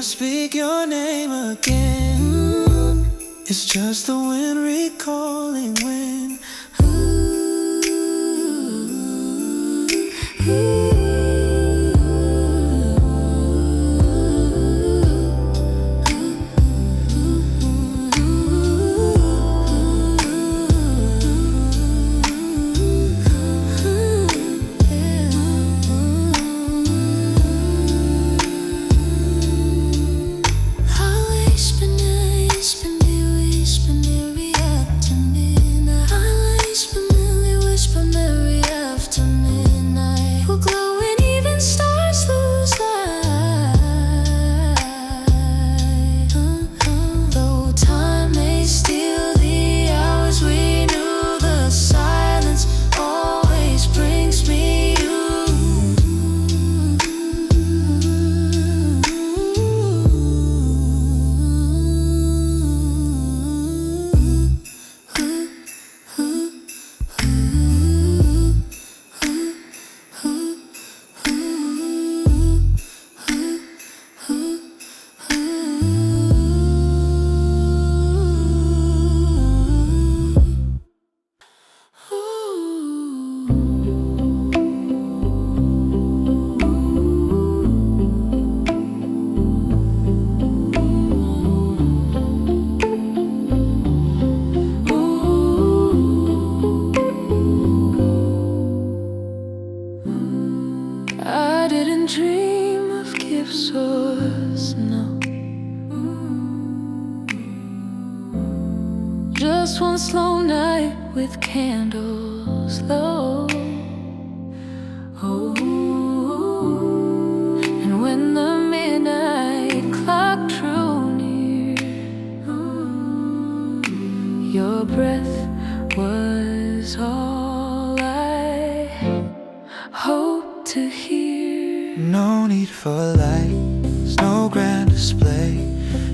speak your name again, it's just the wind recalling when. I didn't dream of gifts or snow, just one slow night with candles low. Oh, and when the midnight clock drew near, your breath was all I hoped to hear. No need for lights, no grand display,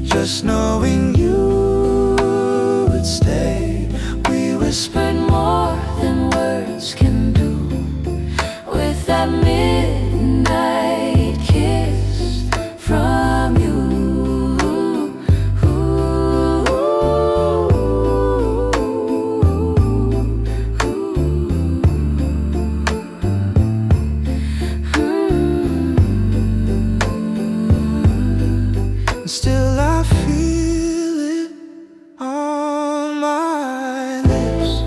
just knowing you would stay. We whispered more than words can do, with that midnight kiss from you. Still I feel it on my lips,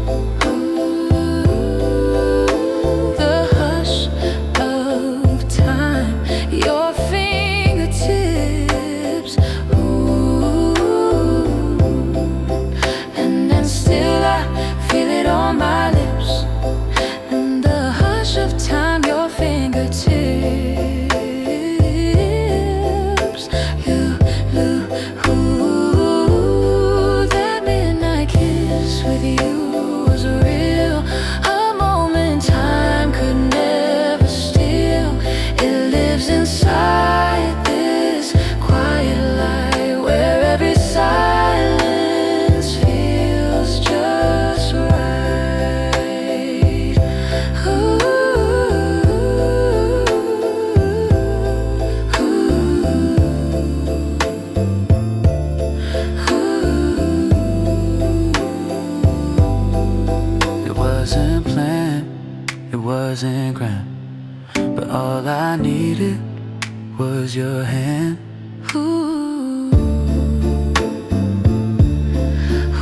the hush of time, your fingertips, and then still I feel it on my lips, and the hush of time, your fingertips. That midnight kiss with you was real, a moment time could never steal. It lives inside this quiet light, where every silence feels just right. Ooh. It wasn't planned, it wasn't grand, but all I needed was your hand. Ooh.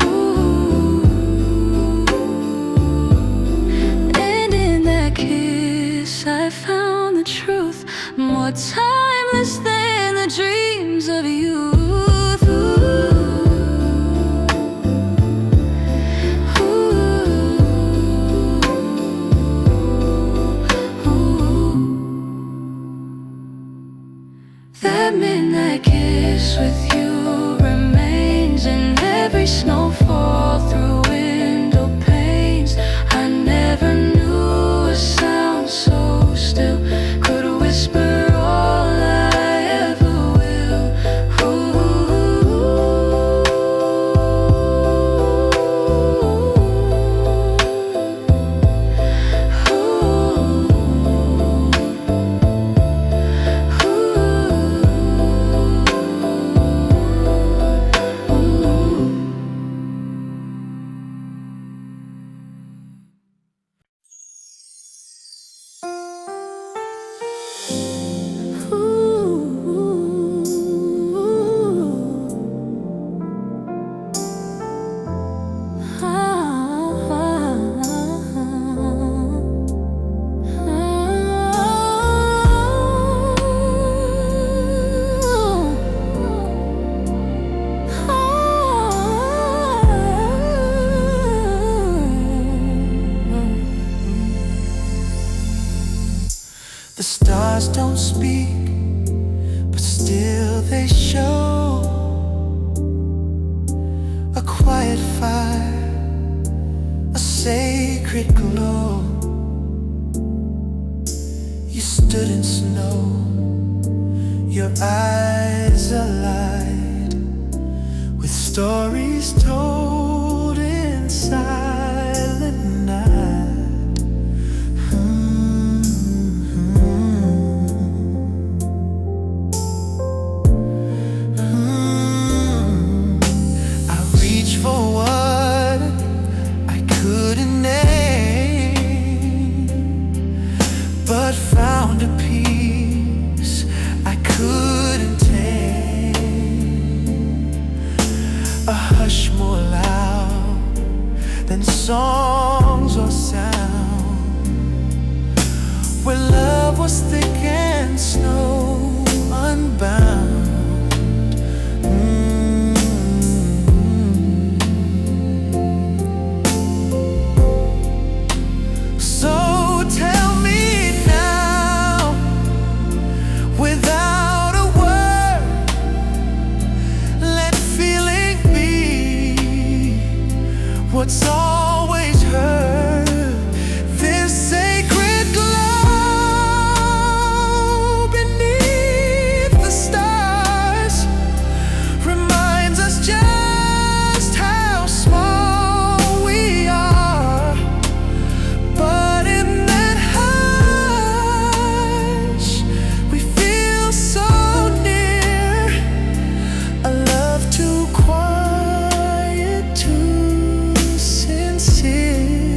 Ooh. And in that kiss I found the truth, more timeless than the dreams of youth. That midnight kiss with you remains in every snowfall through window panes. I never knew a sound so still could whisper all I ever will. Ooh. The stars don't speak, but still they show a quiet fire, a sacred glow. You stood in snow, your eyes alight with stories told in silent night. I reached for what I couldn't name, but found a peace I couldn't tame. A hush more loud than songs or sound, where love was thick and snow unbound. So tell me now, without a word, let feeling be what's always heard. This sacred glow beneath the stars reminds us just how small we are. But in that hush, we feel so near, a love too quiet, too sincere.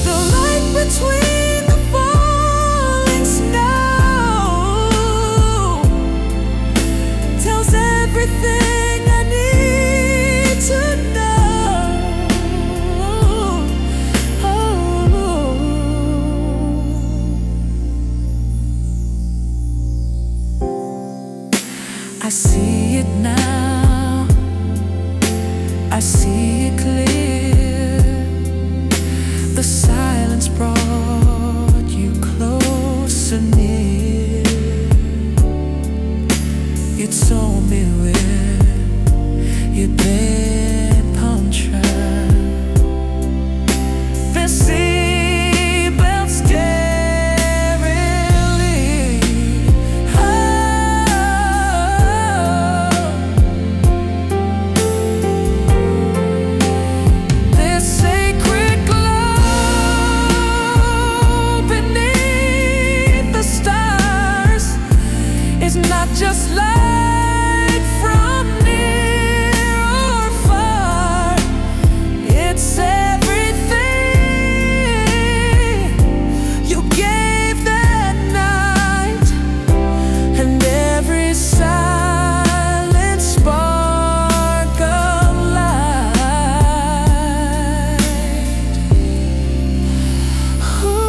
The light between the falling snow tells everything I need to know. I see it now, I see it clear. The silence brought you closer near. You told me where you'd been on track. The seatbelts scarily. This sacred glow beneath the stars is not just light from near or far. It's everything you gave that night, and every silent spark of light. Ooh.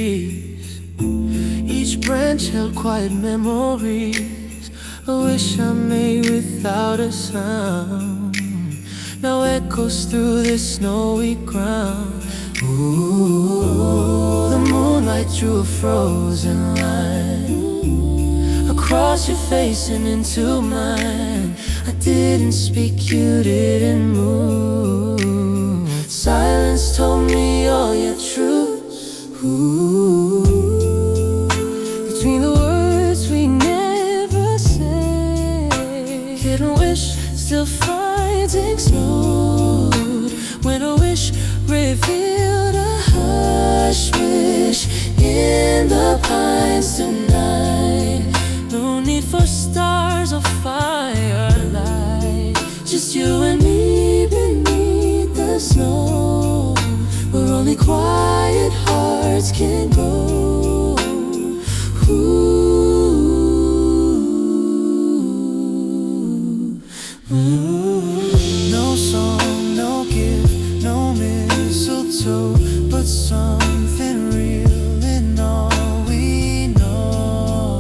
trees. Each branch held quiet memories, a wish I made without a sound. Now echoes through this snowy ground. Ooh, the moonlight drew a frozen line across your face and into mine. I didn't speak, you didn't move. Silence told me all your truths. Ooh, between the words we never say, hidden wish still finds its road. When a wish revealed a hush wish in the pines tonight. No need for stars or firelight, just you and me beneath the snow, where only quiet hearts can go. No song, no gift, no mistletoe, but something real in all we know.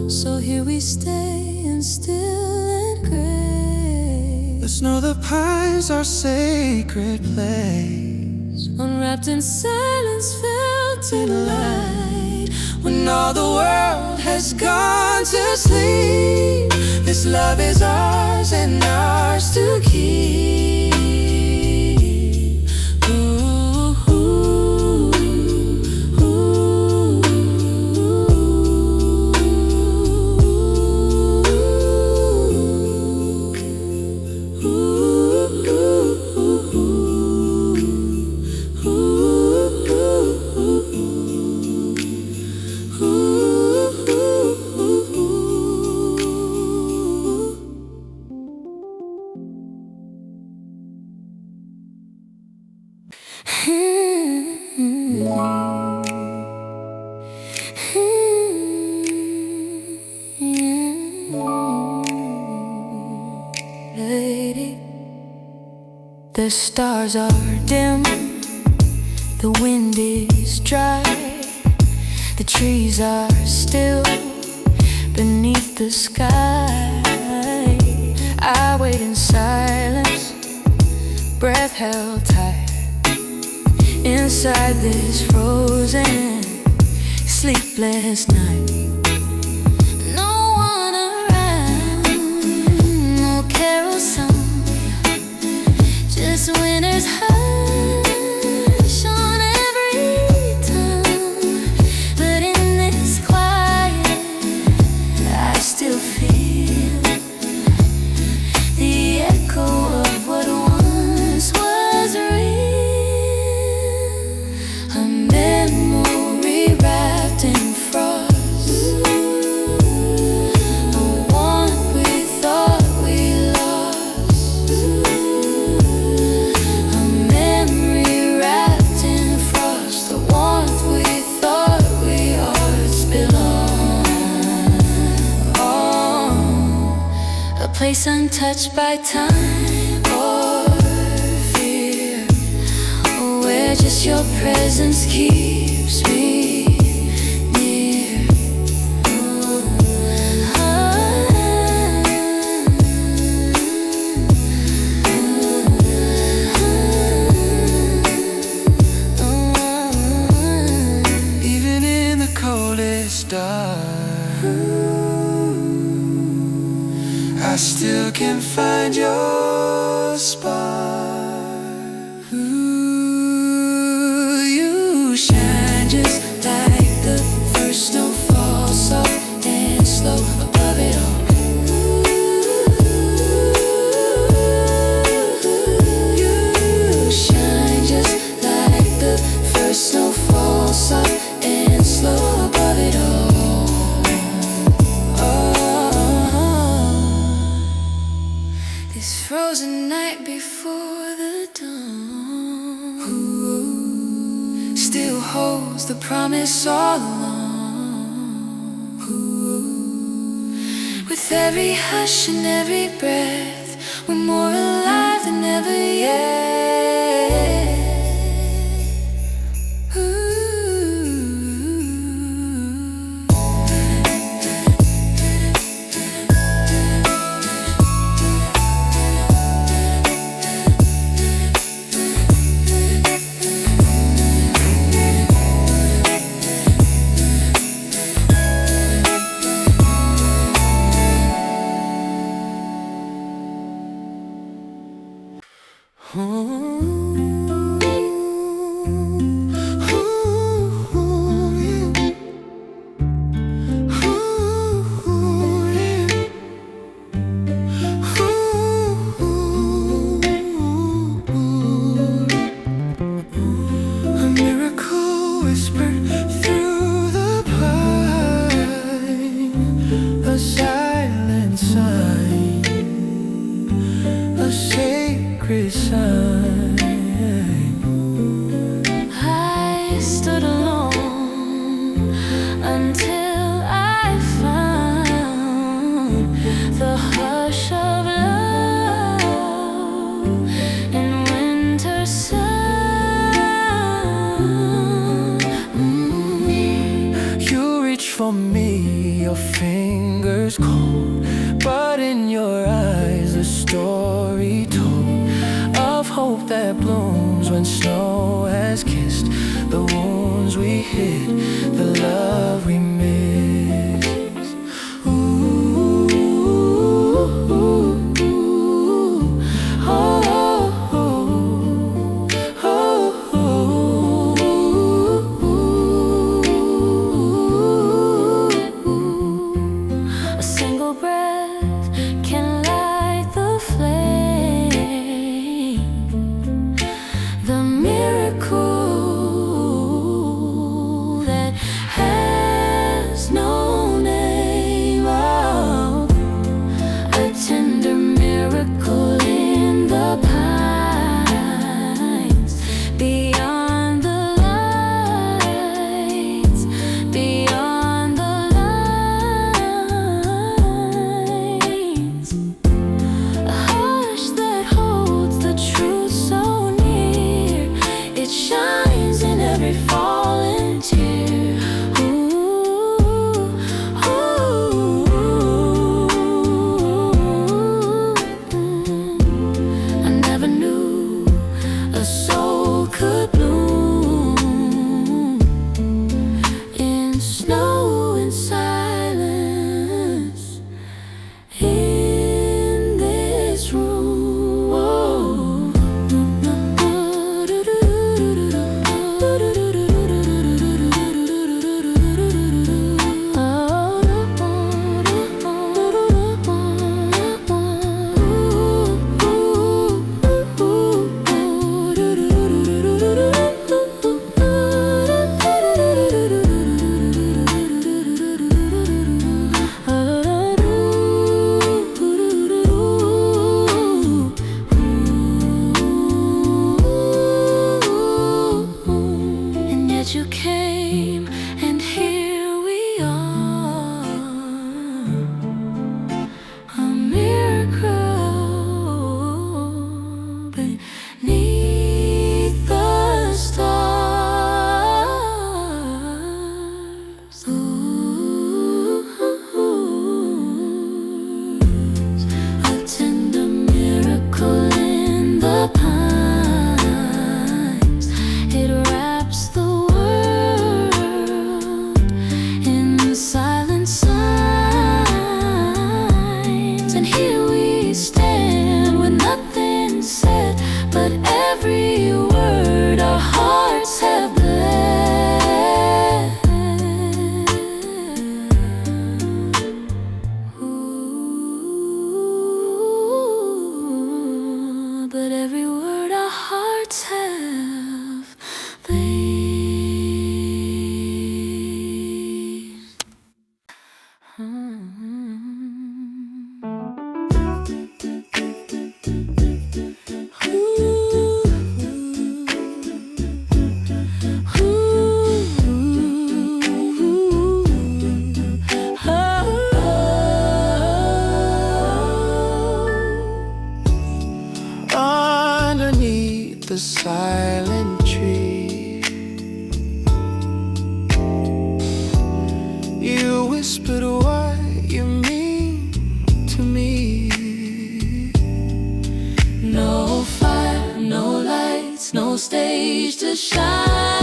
So here we stay and still and gray. Let's know the pines are sacred place, unwrapped in silence, felt in light. When all the world has gone to sleep, this love is ours and ours to keep. Ooh, ooh, ooh, lady. The stars are dim, the wind is dry, the trees are still beneath the sky. I wait in silence, breath held tight, inside this frozen, sleepless night. No one around, no carol song, just winter's hush on every tongue. But in this quiet, I still feel the echo of what once was real. A memory wrapped in frost, a warmth we thought we lost. A memory wrapped in frost, the warmth we thought we ours belonged. Oh, a place untouched by time or fear, where just your presence keeps me near. Even in the coldest dark, I still can find your spark. Ooh, you shine just like the first snowfall, soft and slow above it all. You shine just like the first snowfall, soft and slow above it all. This frozen night before the dawn, ooh, still holds the promise all along. Ooh, with every hush and every breath, A miracle whispered through the pine, a silent sign, a sacred sign. I stood alone until I found the hush of love in winter sun. You reach for me, your fingers cold, but in your eyes a story told of hope that blooms when snow has kissed the wounds we hid, the love we miss. Ooh, ooh, ooh, oh, oh, oh, A single breath can light the flame, the miracle that has no name. Oh, a tender miracle in the pines, beyond the lights, beyond the lines. A hush that holds the truth so near, it shines in every fallen tear. Ooh, ooh, I never knew a soul could bloom in snow and silence in this room. Whoa. And yet you came, and here we are, a miracle beneath the stars. Ooh, a tender miracle in the pines. It wraps the world in silent signs. And here we stand with nothing said, but every word our hearts have bled. Ooh, but every word our hearts have bled. Underneath the silent tree, you whispered what you mean to me. No fire, no lights, no stage to shine.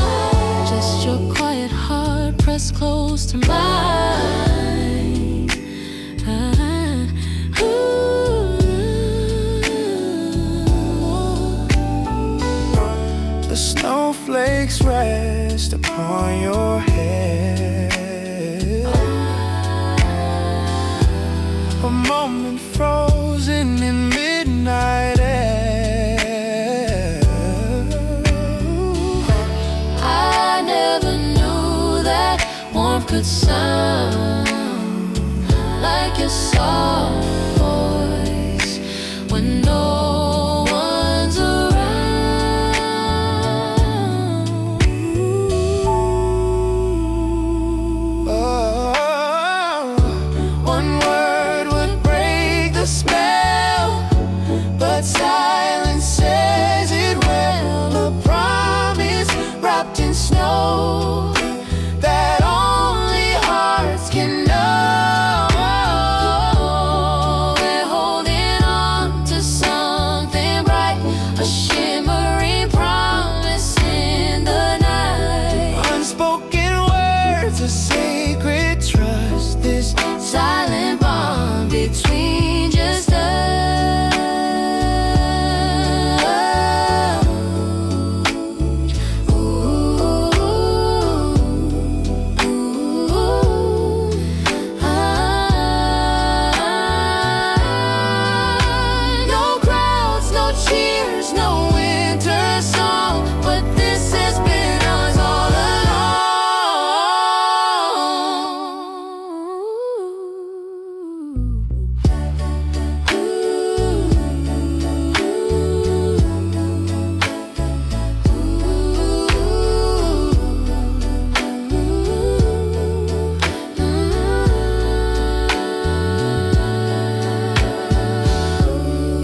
Just your quiet heart pressed close to mine. Ooh. snowflakes rest upon your head. A moment frozen in midnight air. I never knew that warmth could sound like your soft voice when no one's around. Oh, one word would break the spell, but silence says it well. A promise wrapped in snow that only hearts can know. We're holding on to something bright, a shimmering promise in the night. Unspoken words, a sacred trust, this silent bond between just us. No crowds, no cheers, no winter song, but this has been us all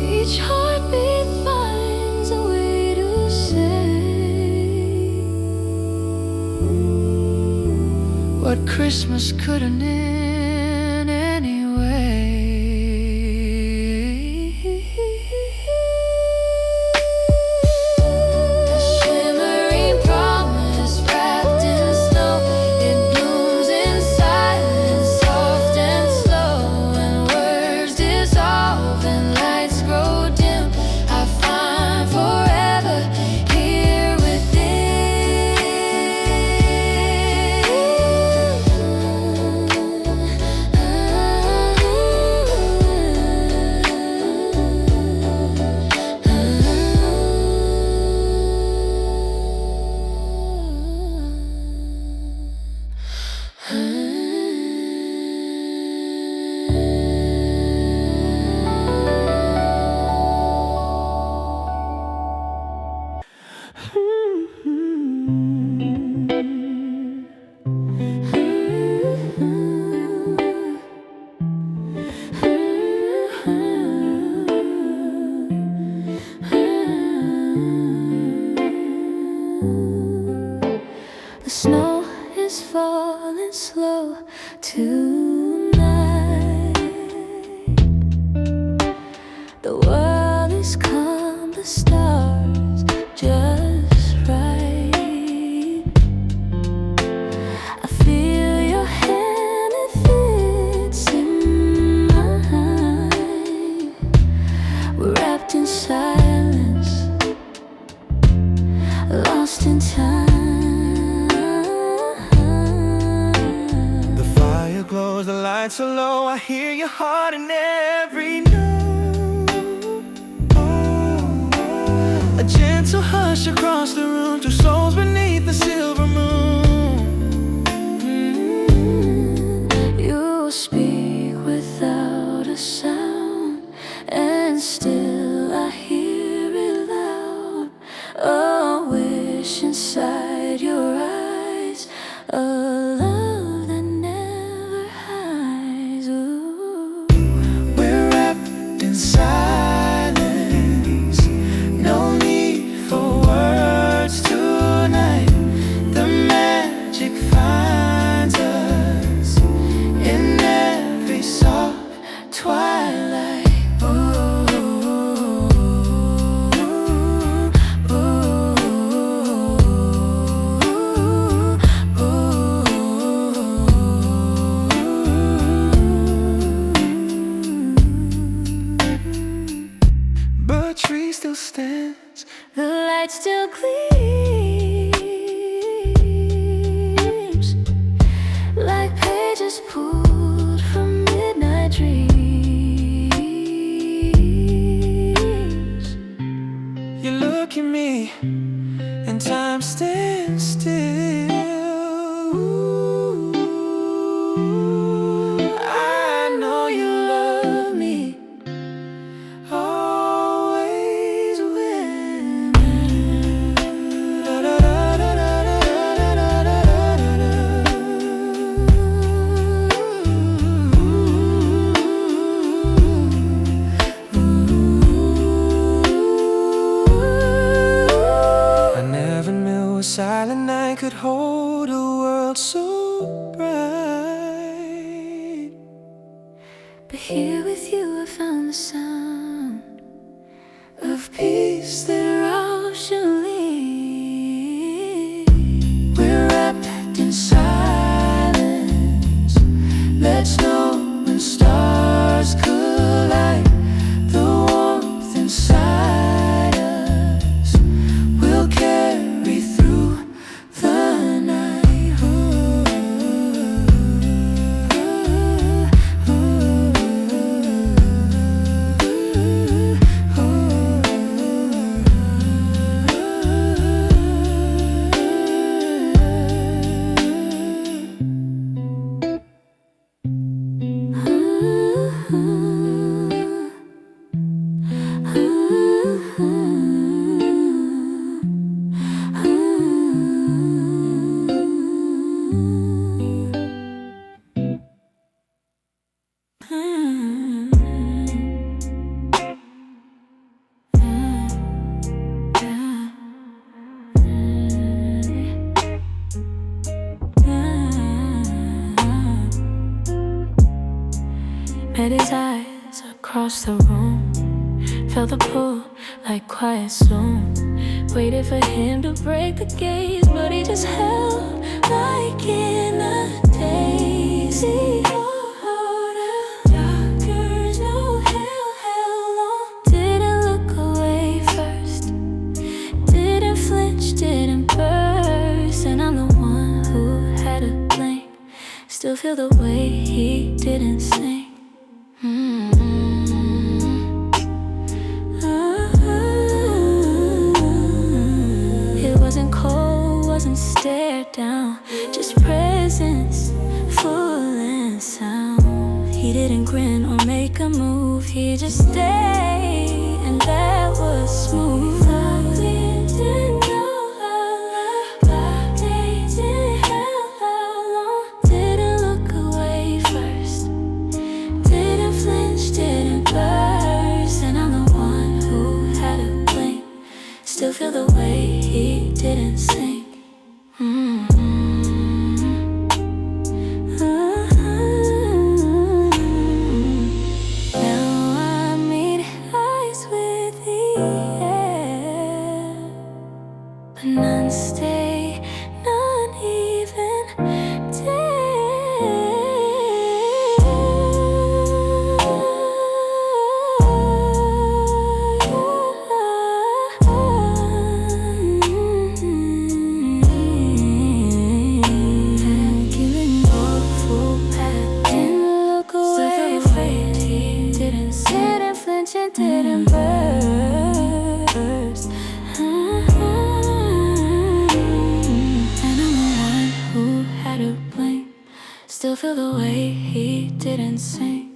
Each heartbeat finds a way to say what Christmas couldn't end anyway. A shimmering promise wrapped in snow, it blooms in silence, soft and slow. And words dissolve and lights grow dim, I find forever here The snow is falling slow tonight. The world is calm, the stars just right. I feel your hand, it fits in mine. We're wrapped in silence, lost in time. The fire glows, the lights are low, I hear your heart in every note. Oh, a gentle hush across the room, two souls beneath the silver moon. You speak without a sound, and still I hear it loud. A wish inside your eyes, a love that never hides. Ooh. We're wrapped in silence, no need for words tonight. The magic finds us in every soft twilight. Ooh, ooh, But tree still stands, the light still gleams. peace that Rausch should lead. We're wrapped in silence. Let's know when stars collide. The warmth inside us will carry through the night. Met his eyes across the room, felt the pull like quiet storm. Waited for him to break the gaze, but he just held like in a daisy. Doctors know hell long. Didn't look away first, didn't flinch, didn't burst. And I'm the one who had to blink, still feel the way he didn't sink. It wasn't cold, wasn't stared down, just presence, full and sound. He didn't grin or make a move, he just stayed, and that was smooth. We didn't know how long, days didn't have how long. Didn't look away first, didn't flinch, didn't burst. And I'm the one who had to blink, still feel the way he didn't sink. Now I meet eyes with the air, but none stay, none even didn't burst. And I'm the one who had to blink, still feel the way he didn't sink.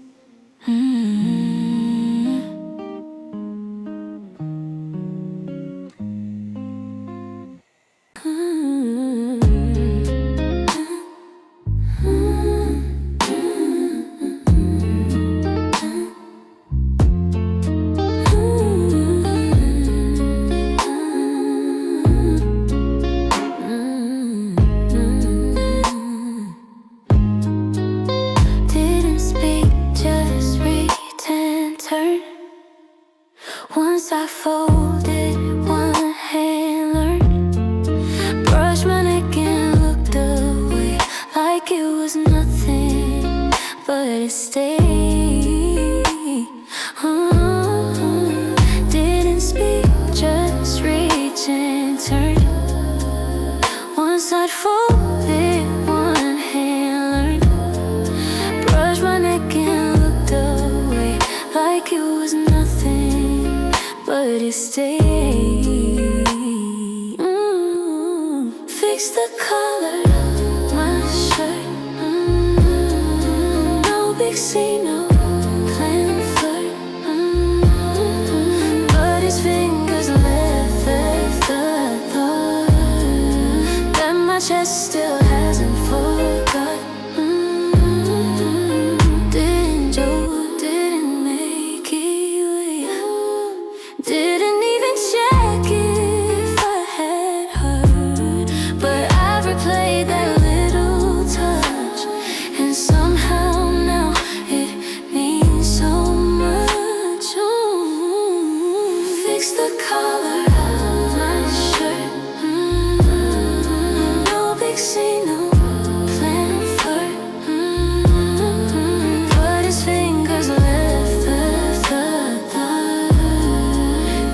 Once I folded one hand, learned, brushed my neck and looked away like it was nothing, but it stayed. Didn't speak, just reach and turn. Once I'd folded one hand, learned, brushed my neck and looked away like it was nothing, but it stayed. Fix the color of my shirt. No big scene, no planned flirt. But his fingers left the thought that my chest still hasn't forgot. Didn't Joe, didn't make it wait. Didn't even check if I had heard, but I replayed that little touch, and somehow now it means so much. Fix Fix the color of my shirt. No big scene, no plan flirt. But his fingers left the thought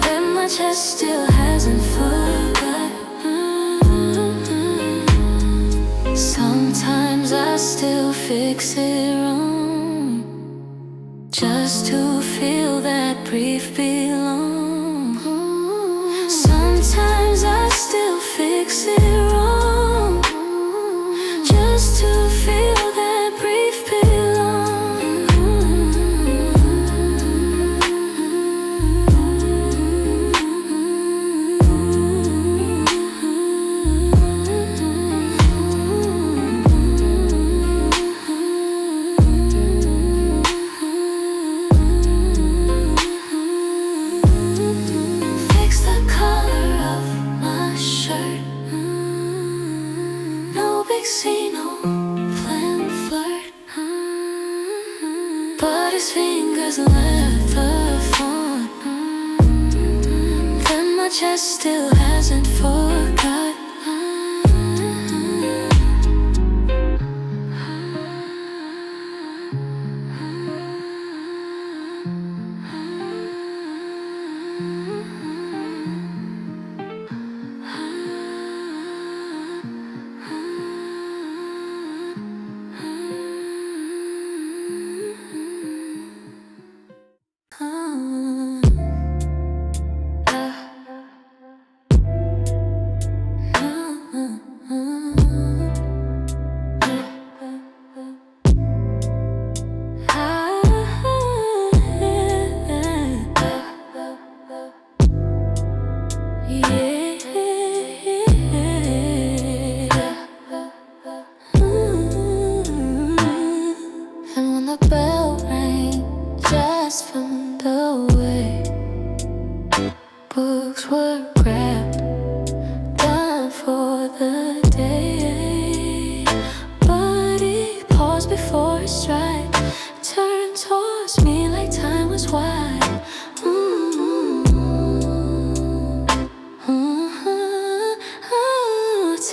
that my chest still hasn't forgot. Sometimes I still fix it wrong, just to feel that brief belong. Sometimes I still fix it wrong, just to feel that brief see no plan flirt. But his fingers left the font that my chest still hasn't forgot. And when the bell rang, just from the way books were grabbed, done for the day. But he paused before his stride, turned towards me like time was wide.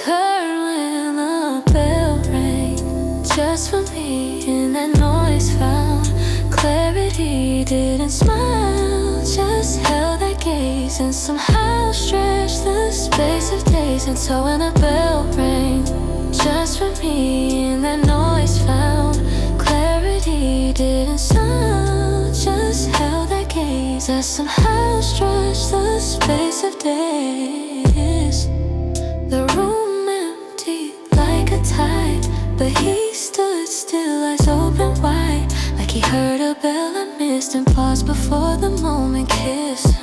Turn when the bell rang, just for me, and that noise found clarity. Didn't smile, just held that gaze, and somehow stretched the space of days. Until when the bell rang, just for me, and that noise found clarity. Didn't smile, just held that gaze, that somehow stretched the space of days. The room empty like a tide, but he stood still, eyes open wide, like he heard a bell I missed, and paused before the moment kissed.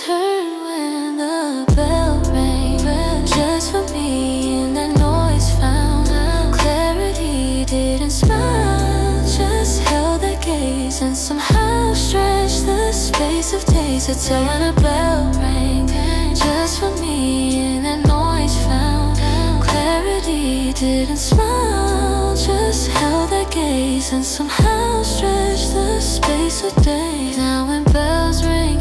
Turn when the bell rang, just for me, and that noise found clarity. Didn't smile, just held that gaze, and somehow stretched the space of days. Until when a bell rang, just for me, and that noise found clarity. Didn't smile, just held that gaze, and somehow stretched the space of days. Now when bells ring,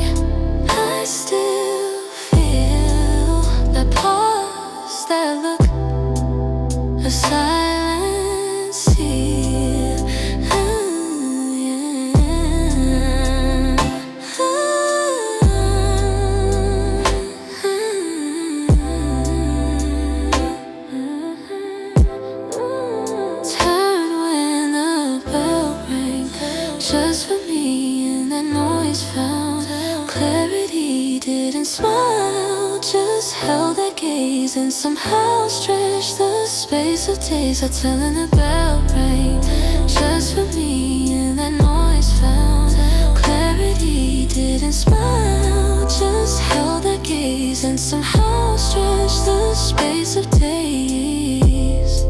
I still feel that pause, that look, a silent seal. Turn when the bell rang, just for me, and that noise found clarity. Didn't smile, just held that gaze, and somehow stretched the space of days. Until when the bell rang, just for me, and that noise found clarity. Didn't smile, just held that gaze, and somehow stretched the space of days.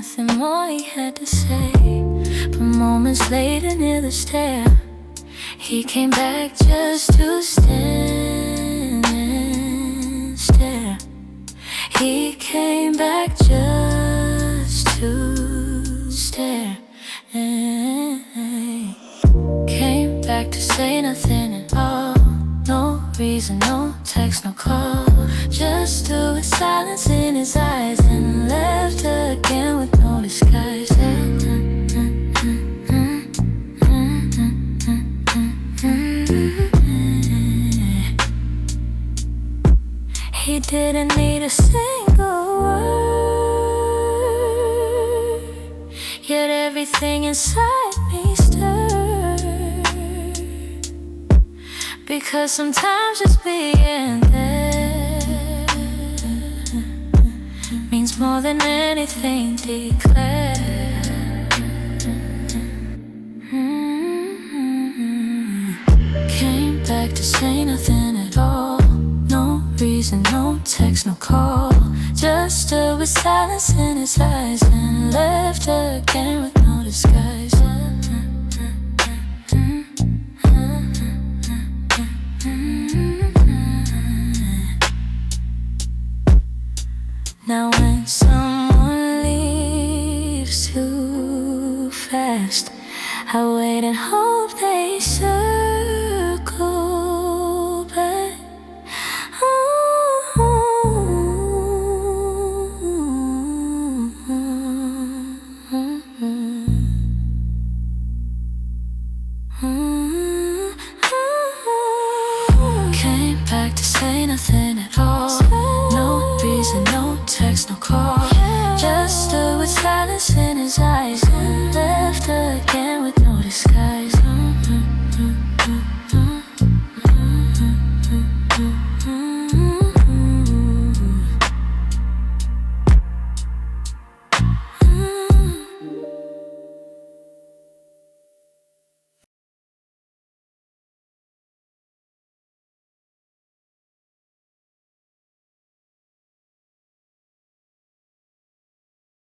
nothing more he had to say. But moments later near the stair, he came back just to stand and stare. He came back just to stare. Came back to say nothing at all. No reason, no text, no call. Just stood with silence in his eyes and left again with no disguise. He didn't need a single word, yet everything inside me stirred. Because sometimes just being there means more than anything declared. Came back to say nothing at all. No reason, no text, no call. Just stood with silence in his eyes and left again with no disguise. Now when someone leaves too fast, I wait and hope they circle